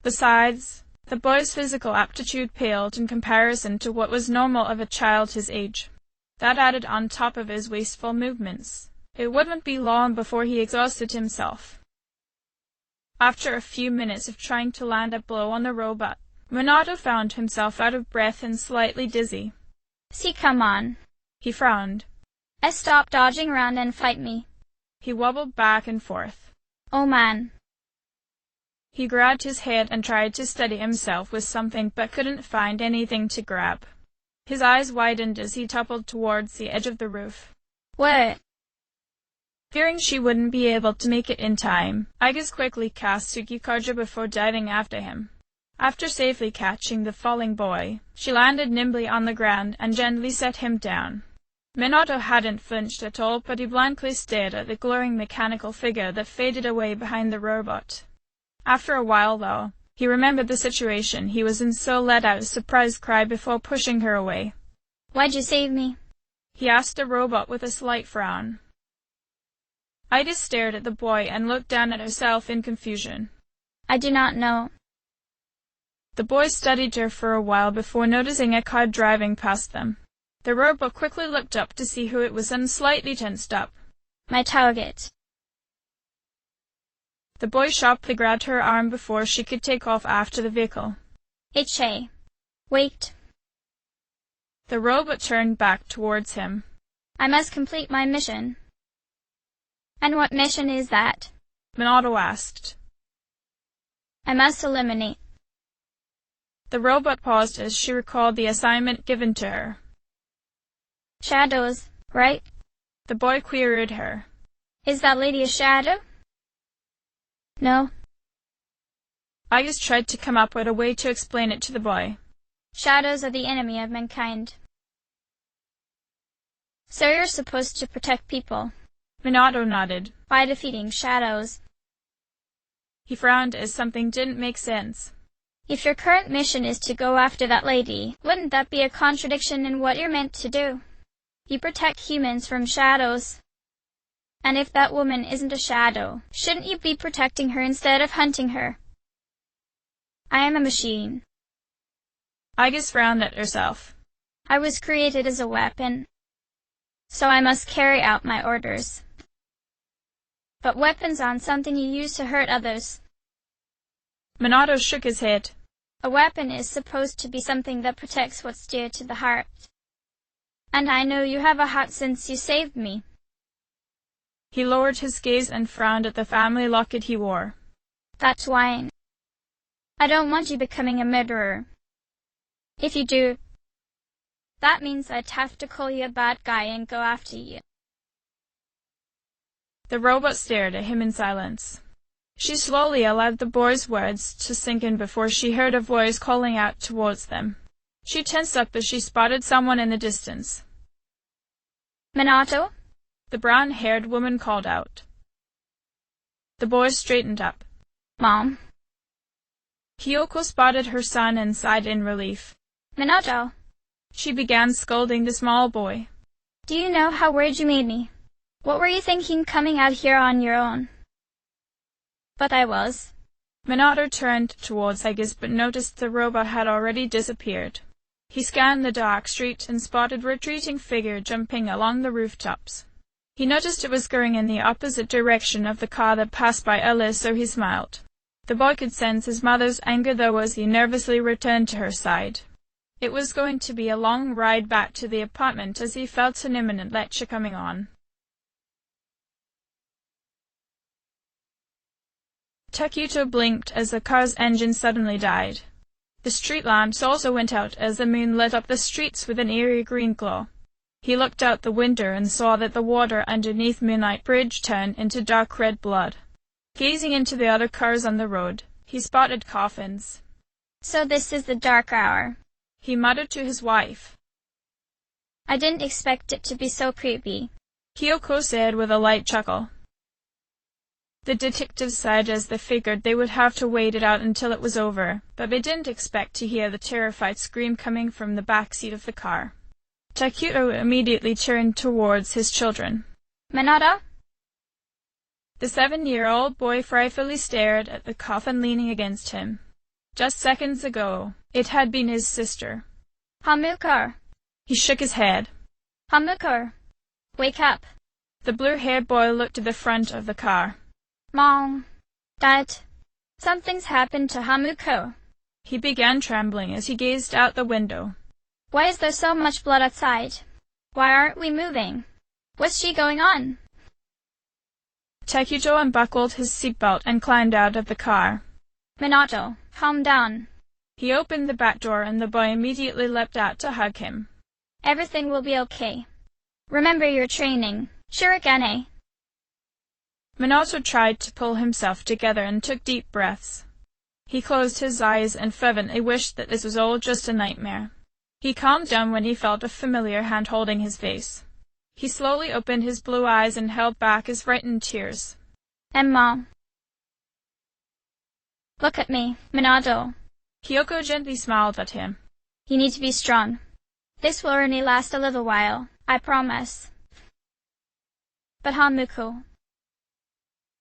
A: Besides, the boy's physical aptitude paled in comparison to what was normal of a child his age. That added on top of his wasteful movements. It wouldn't be long before he exhausted himself. After a few minutes of trying to land a blow on the robot, Minato found himself out of breath and slightly dizzy.
B: See, come on.
A: He frowned.
B: Stop dodging around and fight me.
A: He wobbled back and forth.
B: Oh man.
A: He grabbed his head and tried to steady himself with something but couldn't find anything to grab. His eyes widened as he toppled towards the edge of the roof.
B: What?
A: Fearing she wouldn't be able to make it in time, Ida quickly cast Tsukikaja before diving after him. After safely catching the falling boy, she landed nimbly on the ground and gently set him down. Minato hadn't flinched at all, but he blankly stared at the glowing mechanical figure that faded away behind the robot. After a while, though, he remembered the situation he was in, so let out a surprised cry before pushing her away.
B: Why'd you save me?
A: He asked the robot with a slight frown. Ida stared at the boy and looked down at herself in confusion.
B: I do not know.
A: The boy studied her for a while before noticing a car driving past them. The robot quickly looked up to see who it was and slightly tensed up.
B: My target.
A: The boy sharply grabbed her arm before she could take off after the vehicle.
B: H.A. Wait.
A: The robot turned back towards him.
B: I must complete my mission. And what mission is that?
A: Minato asked.
B: I must eliminate.
A: The robot paused as she recalled the assignment given to her.
B: Shadows, right?
A: The boy queried her.
B: Is that lady a shadow? No.
A: Ida tried to come up with a way to explain it to the boy.
B: Shadows are the enemy of mankind. So you're supposed to protect people.
A: Minato nodded.
B: By defeating shadows.
A: He frowned as something didn't make sense.
B: If your current mission is to go after that lady, wouldn't that be a contradiction in what you're meant to do? You protect humans from shadows. And if that woman isn't a shadow, shouldn't you be protecting her instead of hunting her? I am a machine.
A: Ida frowned at herself.
B: I was created as a weapon, so I must carry out my orders. But weapons aren't something you use to hurt others.
A: Minato shook his head.
B: A weapon is supposed to be something that protects what's dear to the heart. And I know you have a heart since you saved me.
A: He lowered his gaze and frowned at the family locket he wore.
B: That's why I don't want you becoming a murderer. If you do, that means I'd have to call you a bad guy and go after you.
A: The robot stared at him in silence. She slowly allowed the boy's words to sink in before she heard a voice calling out towards them. She tensed up as she spotted someone in the distance.
B: Minato?
A: The brown-haired woman called out. The boy straightened up.
B: Mom?
A: Kyoko spotted her son and sighed in relief.
B: Minato?
A: She began scolding the small boy.
B: Do you know how worried you made me? What were you thinking coming out here on your own? But I was.
A: Minato turned towards Aegis but noticed the robot had already disappeared. He scanned the dark street and spotted a retreating figure jumping along the rooftops. He noticed it was going in the opposite direction of the car that passed by Alice, so he smiled. The boy could sense his mother's anger though as he nervously returned to her side. It was going to be a long ride back to the apartment as he felt an imminent lecture coming on. Takuto blinked as the car's engine suddenly died. The street lamps also went out as the moon lit up the streets with an eerie green glow. He looked out the window and saw that the water underneath Moonlight Bridge turned into dark red blood. Gazing into the other cars on the road, he spotted coffins.
B: So this is the dark hour,
A: he muttered to his wife.
B: I didn't expect it to be so creepy,
A: Kyoko said with a light chuckle. The detectives said as they figured they would have to wait it out until it was over, but they didn't expect to hear the terrified scream coming from the back seat of the car. Takuto immediately turned towards his children.
B: Minato?
A: The 7-year-old boy frightfully stared at the coffin leaning against him. Just seconds ago, it had been his sister.
B: Hamuko!
A: He shook his head.
B: Hamuko! Wake up!
A: The blue-haired boy looked to the front of the car.
B: Mom, Dad, something's happened to Hamuko.
A: He began trembling as he gazed out the window.
B: Why is there so much blood outside? Why aren't we moving? What's she going on?
A: Takuto unbuckled his seatbelt and climbed out of the car.
B: Minato, calm down.
A: He opened the back door and the boy immediately leapt out to hug him.
B: Everything will be okay. Remember your training, Shurigane.
A: Minato tried to pull himself together and took deep breaths. He closed his eyes and fervently wished that this was all just a nightmare. He calmed down when he felt a familiar hand holding his face. He slowly opened his blue eyes and held back his frightened tears.
B: Emma. Look at me, Minato.
A: Kyoko gently smiled at him.
B: You need to be strong. This will only last a little while, I promise. But Hamuko.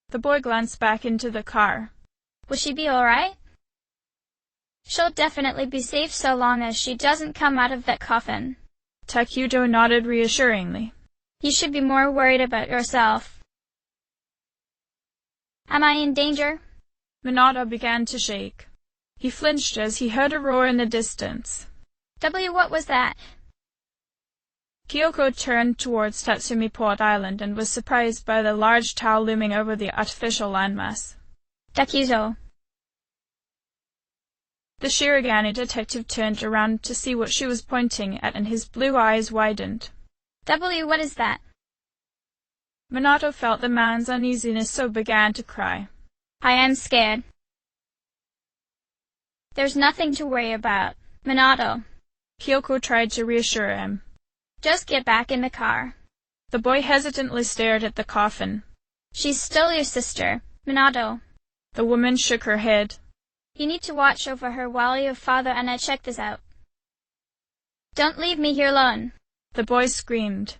A: The boy glanced back into the car.
B: Will she be all right? She'll definitely be safe so long as she doesn't come out of that coffin.
A: Takuto nodded reassuringly.
B: You should be more worried about yourself. Am I in danger?
A: Minato began to shake. He flinched as he heard a roar in the distance.
B: What was that?
A: Kyoko turned towards Tatsumi Port Island and was surprised by the large tower looming over the artificial landmass.
B: Takuto.
A: The Shirogane detective turned around to see what she was pointing at and his blue eyes widened.
B: What is that?
A: Minato felt the man's uneasiness so began to cry.
B: I am scared. There's nothing to worry about, Minato.
A: Kyoko tried to reassure him.
B: Just get back in the car.
A: The boy hesitantly stared at the coffin.
B: She's still your sister, Minato.
A: The woman shook her head.
B: You need to watch over her while your father and I check this out. Don't leave me here alone.
A: The boy screamed.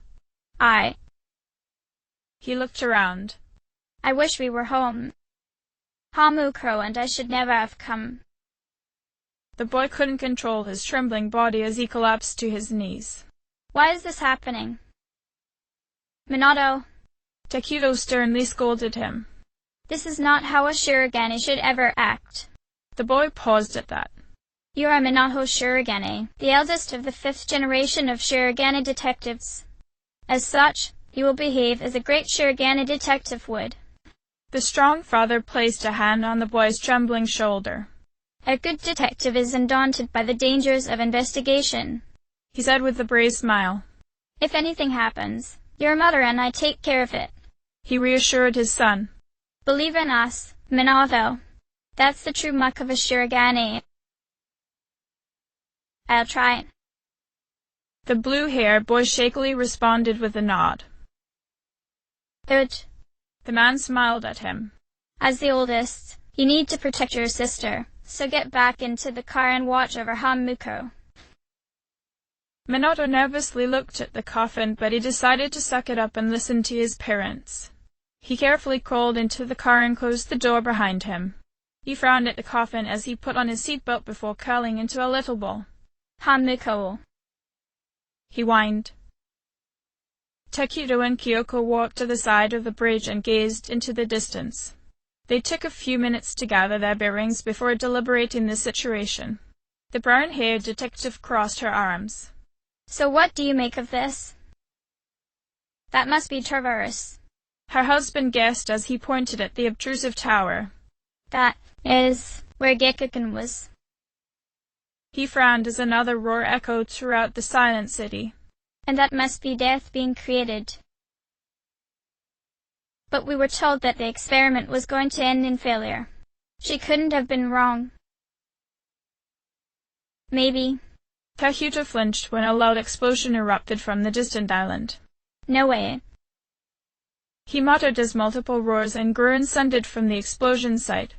A: He looked around.
B: I wish we were home. Hamuko and I should never have come.
A: The boy couldn't control his trembling body as he collapsed to his knees.
B: Why is this happening? Minato.
A: Takuto sternly scolded him.
B: This is not how a Shirogane should ever act.
A: The boy paused at that.
B: You are Minato Shirogane, the eldest of the 5th generation of Shirogane detectives. As such, you will behave as a great Shirogane detective would.
A: The strong father placed a hand on the boy's trembling shoulder.
B: A good detective is undaunted by the dangers of investigation,
A: he said with a brave smile.
B: If anything happens, your mother and I take care of it.
A: He reassured his son.
B: Believe in us, Minato. That's the true muck of a Shirogane. I'll try.
A: The blue-haired boy shakily responded with a nod.
B: Good.
A: The man smiled at him.
B: As the oldest, you need to protect your sister, so get back into the car and watch over Hamuko.
A: Minato nervously looked at the coffin, but he decided to suck it up and listen to his parents. He carefully crawled into the car and closed the door behind him. He frowned at the coffin as he put on his seatbelt before curling into a little ball.
B: Hamuko,
A: he whined. Takuto and Kyoko walked to the side of the bridge and gazed into the distance. They took a few minutes to gather their bearings before deliberating the situation. The brown-haired detective crossed her arms.
B: So what do you make of this? That must be Traverse.
A: Her husband guessed as he pointed at the obtrusive tower.
B: That is where Gekkoken was.
A: He frowned as another roar echoed throughout the silent city.
B: And that must be death being created. But we were told that the experiment was going to end in failure. She couldn't have been wrong. Maybe.
A: Takuto flinched when a loud explosion erupted from the distant island.
B: No way.
A: He muttered as multiple roars and groans sounded from the explosion site.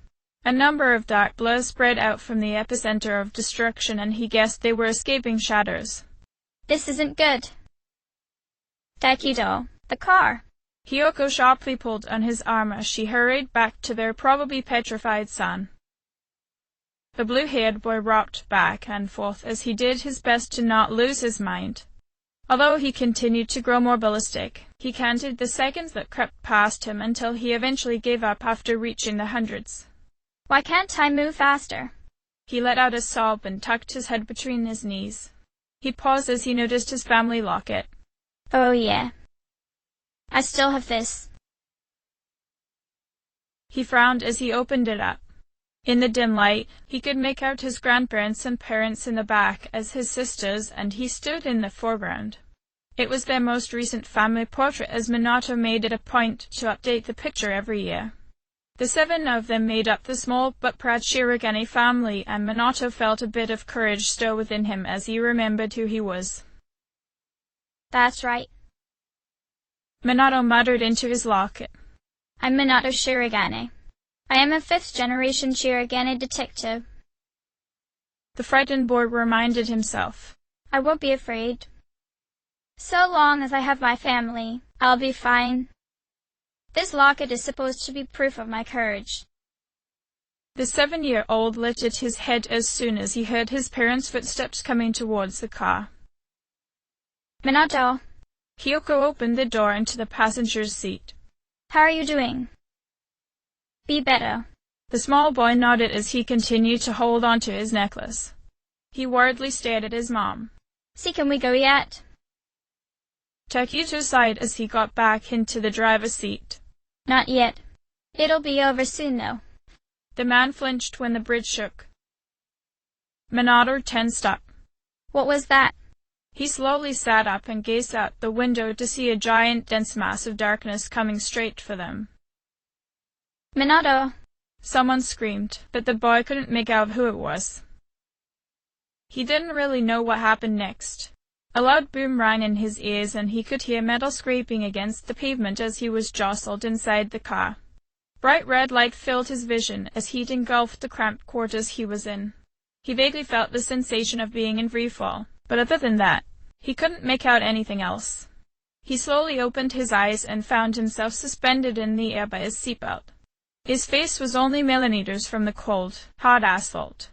A: A number of dark blurs spread out from the epicenter of destruction, and he guessed they were escaping shadows.
B: This isn't good. Takuto, the car.
A: Kyoko sharply pulled on his arm as she hurried back to their probably petrified son. The blue-haired boy rocked back and forth as he did his best to not lose his mind. Although he continued to grow more ballistic, he counted the seconds that crept past him until he eventually gave up after reaching the hundreds.
B: Why can't I move faster?
A: He let out a sob and tucked his head between his knees. He paused as he noticed his family locket.
B: Oh yeah. I still have this.
A: He frowned as he opened it up. In the dim light, he could make out his grandparents and parents in the back as his sisters, and he stood in the foreground. It was their most recent family portrait, as Minato made it a point to update the picture every year. The 7 of them made up the small but proud Shirogane family, and Minato felt a bit of courage stir within him as he remembered who he was.
B: That's right.
A: Minato muttered into his locket.
B: I'm Minato Shirogane. I am a 5th-generation Shirogane detective.
A: The frightened boy reminded himself.
B: I won't be afraid. So long as I have my family, I'll be fine. This locket is supposed to be proof of my courage.
A: The 7-year-old lifted his head as soon as he heard his parents' footsteps coming towards the car.
B: Minato.
A: Kyoko opened the door into the passenger's seat.
B: How are you doing? Be better.
A: The small boy nodded as he continued to hold on to his necklace. He worriedly stared at his mom.
B: See, can we go yet?
A: Takuto sighed as he got back into the driver's seat.
B: Not yet. It'll be over soon, though.
A: The man flinched when the bridge shook. Minato tensed up.
B: What was that?
A: He slowly sat up and gazed out the window to see a giant, dense mass of darkness coming straight for them.
B: Minato!
A: Someone screamed, but the boy couldn't make out who it was. He didn't really know what happened next. A loud boom rang in his ears, and he could hear metal scraping against the pavement as he was jostled inside the car. Bright red light filled his vision as heat engulfed the cramped quarters he was in. He vaguely felt the sensation of being in freefall, but other than that, he couldn't make out anything else. He slowly opened his eyes and found himself suspended in the air by his seatbelt. His face was only millimeters from the cold, hard asphalt.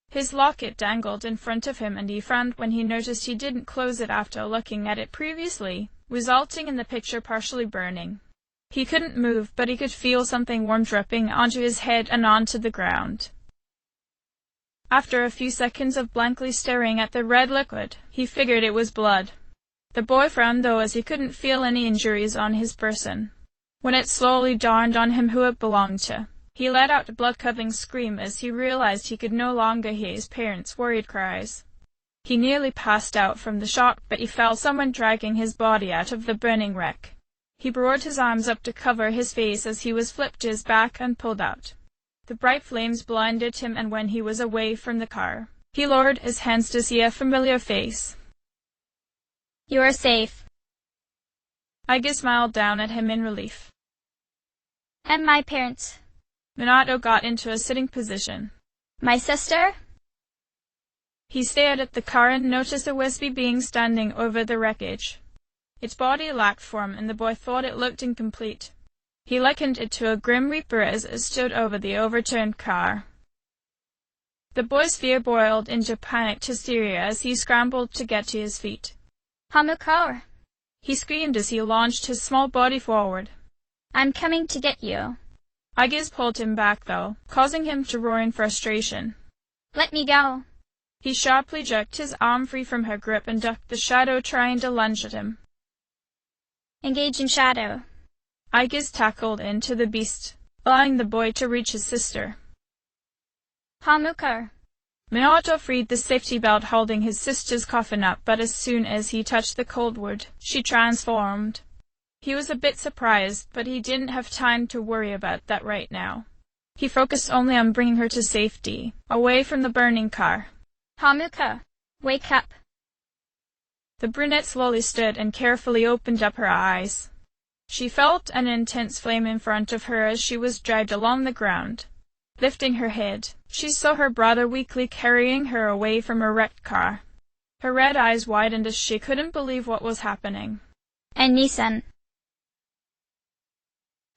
A: His locket dangled in front of him, and he frowned when he noticed he didn't close it after looking at it previously, resulting in the picture partially burning. He couldn't move, but he could feel something warm dripping onto his head and onto the ground. After a few seconds of blankly staring at the red liquid, he figured it was blood. The boy frowned though, as he couldn't feel any injuries on his person. When it slowly dawned on him who it belonged to, he let out a blood-curdling scream as he realized he could no longer hear his parents' worried cries. He nearly passed out from the shock, but he felt someone dragging his body out of the burning wreck. He brought his arms up to cover his face as he was flipped to his back and pulled out. The bright flames blinded him, and when he was away from the car, he lowered his hands to see a familiar face.
B: You are safe.
A: Ige smiled down at him in relief.
B: And my parents.
A: Minato got into a sitting position.
B: My sister?
A: He stared at the car and noticed a wispy being standing over the wreckage. Its body lacked form, and the boy thought it looked incomplete. He likened it to a grim reaper as it stood over the overturned car. The boy's fear boiled into panicked hysteria as he scrambled to get to his feet.
B: Hamukar,
A: He screamed as he launched his small body forward.
B: I'm coming to get you.
A: Aigis pulled him back, though, causing him to roar in frustration.
B: Let me go.
A: He sharply jerked his arm free from her grip and ducked the shadow, trying to lunge at him.
B: Engage in shadow.
A: Aigis tackled into the beast, allowing the boy to reach his sister.
B: Hamukar.
A: Minato freed the safety belt holding his sister's coffin up, but as soon as he touched the cold wood, she transformed. He was a bit surprised, but he didn't have time to worry about that right now. He focused only on bringing her to safety, away from the burning car.
B: Hamuka, wake up.
A: The brunette slowly stood and carefully opened up her eyes. She felt an intense flame in front of her as she was dragged along the ground. Lifting her head, she saw her brother weakly carrying her away from a wrecked car. Her red eyes widened as she couldn't believe what was happening.
B: And Nissan.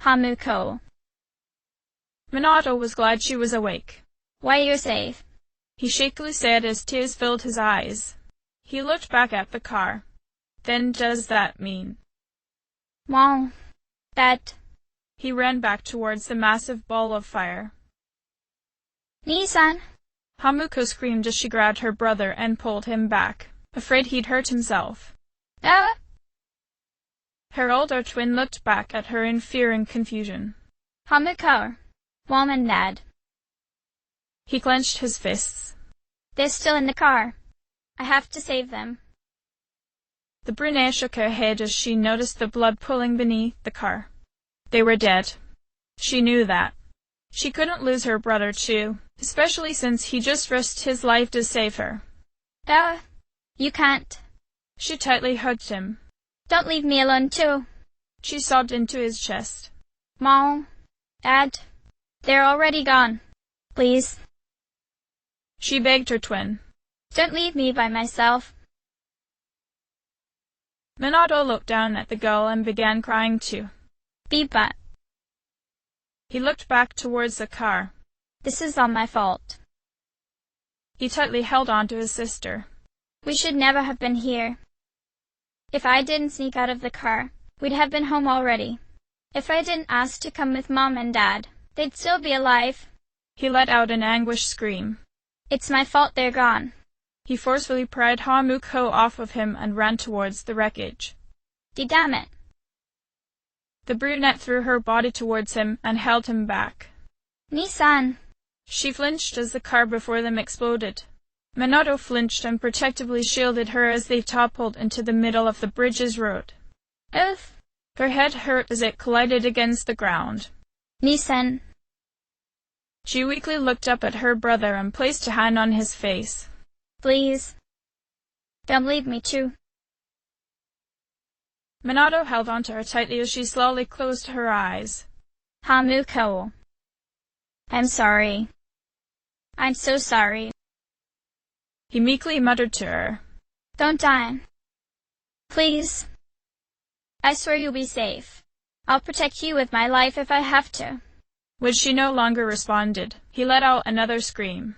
B: Hamuko.
A: Minato was glad she was awake.
B: Why, you're safe,
A: he shakily said as tears filled his eyes. He looked back at the car. Then does that mean?
B: Mom, that...
A: He ran back towards the massive ball of fire.
B: Nissan.
A: Hamuko screamed as she grabbed her brother and pulled him back, afraid he'd hurt himself.
B: Ah!
A: Her older twin looked back at her in fear and confusion.
B: Hamuko, Mom and Dad.
A: He clenched his fists.
B: They're still in the car. I have to save them.
A: The brunette shook her head as she noticed the blood pooling beneath the car. They were dead. She knew that. She couldn't lose her brother too, especially since he just risked his life to save her.
B: You can't.
A: She tightly hugged him.
B: Don't leave me alone too.
A: She sobbed into his chest.
B: Mom, Dad, they're already gone. Please.
A: She begged her twin.
B: Don't leave me by myself.
A: Minato looked down at the girl and began crying too.
B: Biba.
A: He looked back towards the car.
B: This is all my fault.
A: He tightly held on to his sister.
B: We should never have been here. If I didn't sneak out of the car, we'd have been home already. If I didn't ask to come with Mom and Dad, they'd still be alive.
A: He let out an anguished scream.
B: It's my fault they're gone.
A: He forcefully pried Hamuko off of him and ran towards the wreckage.
B: Damn it.
A: The brunette threw her body towards him and held him back.
B: Nissan.
A: She flinched as the car before them exploded. Minato flinched and protectively shielded her as they toppled into the middle of the bridge's road.
B: Oof.
A: Her head hurt as it collided against the ground.
B: Nissan.
A: She weakly looked up at her brother and placed a hand on his face.
B: Please. Don't leave me too.
A: Minato held onto her tightly as she slowly closed her eyes.
B: Hamuko. I'm sorry. I'm so sorry.
A: He meekly muttered to her.
B: Don't die. Please. I swear you'll be safe. I'll protect you with my life if I have to.
A: When she no longer responded, he let out another scream.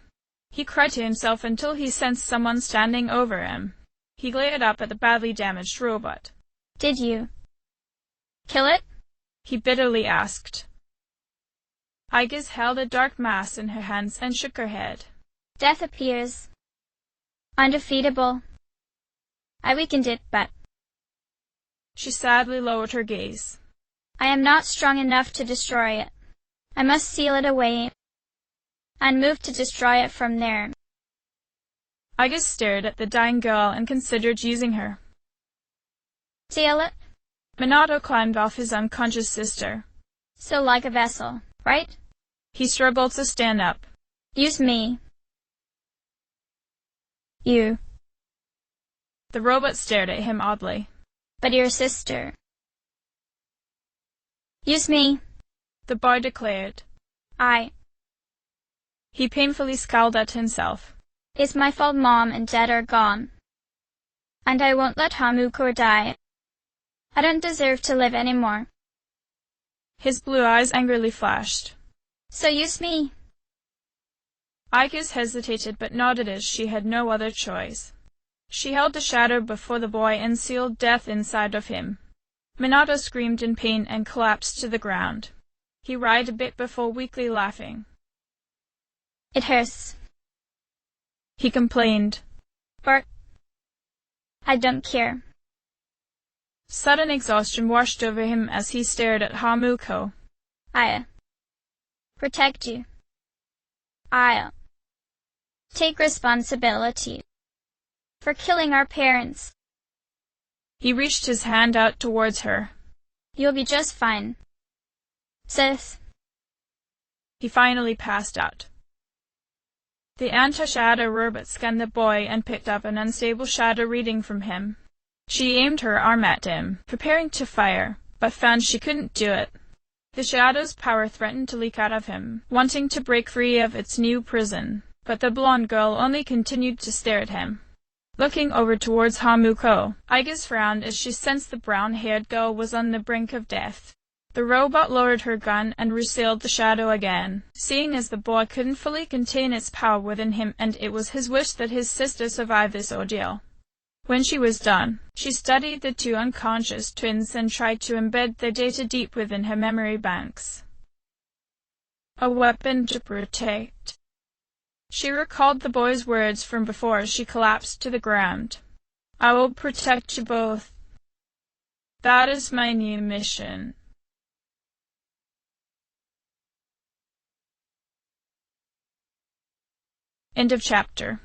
A: He cried to himself until he sensed someone standing over him. He glared up at the badly damaged robot.
B: Did you kill it?
A: He bitterly asked. Aigis held a dark mass in her hands and shook her head.
B: Death appears. Undefeatable. I weakened it, but...
A: She sadly lowered her gaze.
B: I am not strong enough to destroy it. I must seal it away and move to destroy it from there.
A: Aigis stared at the dying girl and considered using her.
B: Seal it?
A: Minato climbed off his unconscious sister.
B: So like a vessel, right?
A: He struggled to stand up.
B: Use me. You.
A: The robot stared at him oddly.
B: But your sister. Use me.
A: The boy declared. He painfully scowled at himself.
B: It's my fault Mom and Dad are gone. And I won't let Hamuko die. I don't deserve to live anymore.
A: His blue eyes angrily flashed.
B: So use me.
A: Igus hesitated but nodded as she had no other choice. She held the shadow before the boy and sealed death inside of him. Minato screamed in pain and collapsed to the ground. He writhed a bit before weakly laughing.
B: It hurts,
A: he complained.
B: But I don't care.
A: Sudden exhaustion washed over him as he stared at Hamuko.
B: I'll protect you. I'll take responsibility for killing our parents.
A: He reached his hand out towards her.
B: You'll be just fine, sis.
A: He finally passed out. The anti-shadow robot scanned the boy and picked up an unstable shadow reading from him. She aimed her arm at him, preparing to fire, but found she couldn't do it. The shadow's power threatened to leak out of him, wanting to break free of its new prison, but the blonde girl only continued to stare at him. Looking over towards Hamuko, Igus frowned as she sensed the brown-haired girl was on the brink of death. The robot lowered her gun and resealed the shadow again, seeing as the boy couldn't fully contain its power within him, and it was his wish that his sister survive this ordeal. When she was done, she studied the two unconscious twins and tried to embed their data deep within her memory banks. A weapon to protect. She recalled the boy's words from before as she collapsed to the ground. I will protect you both. That is my new mission. End of chapter.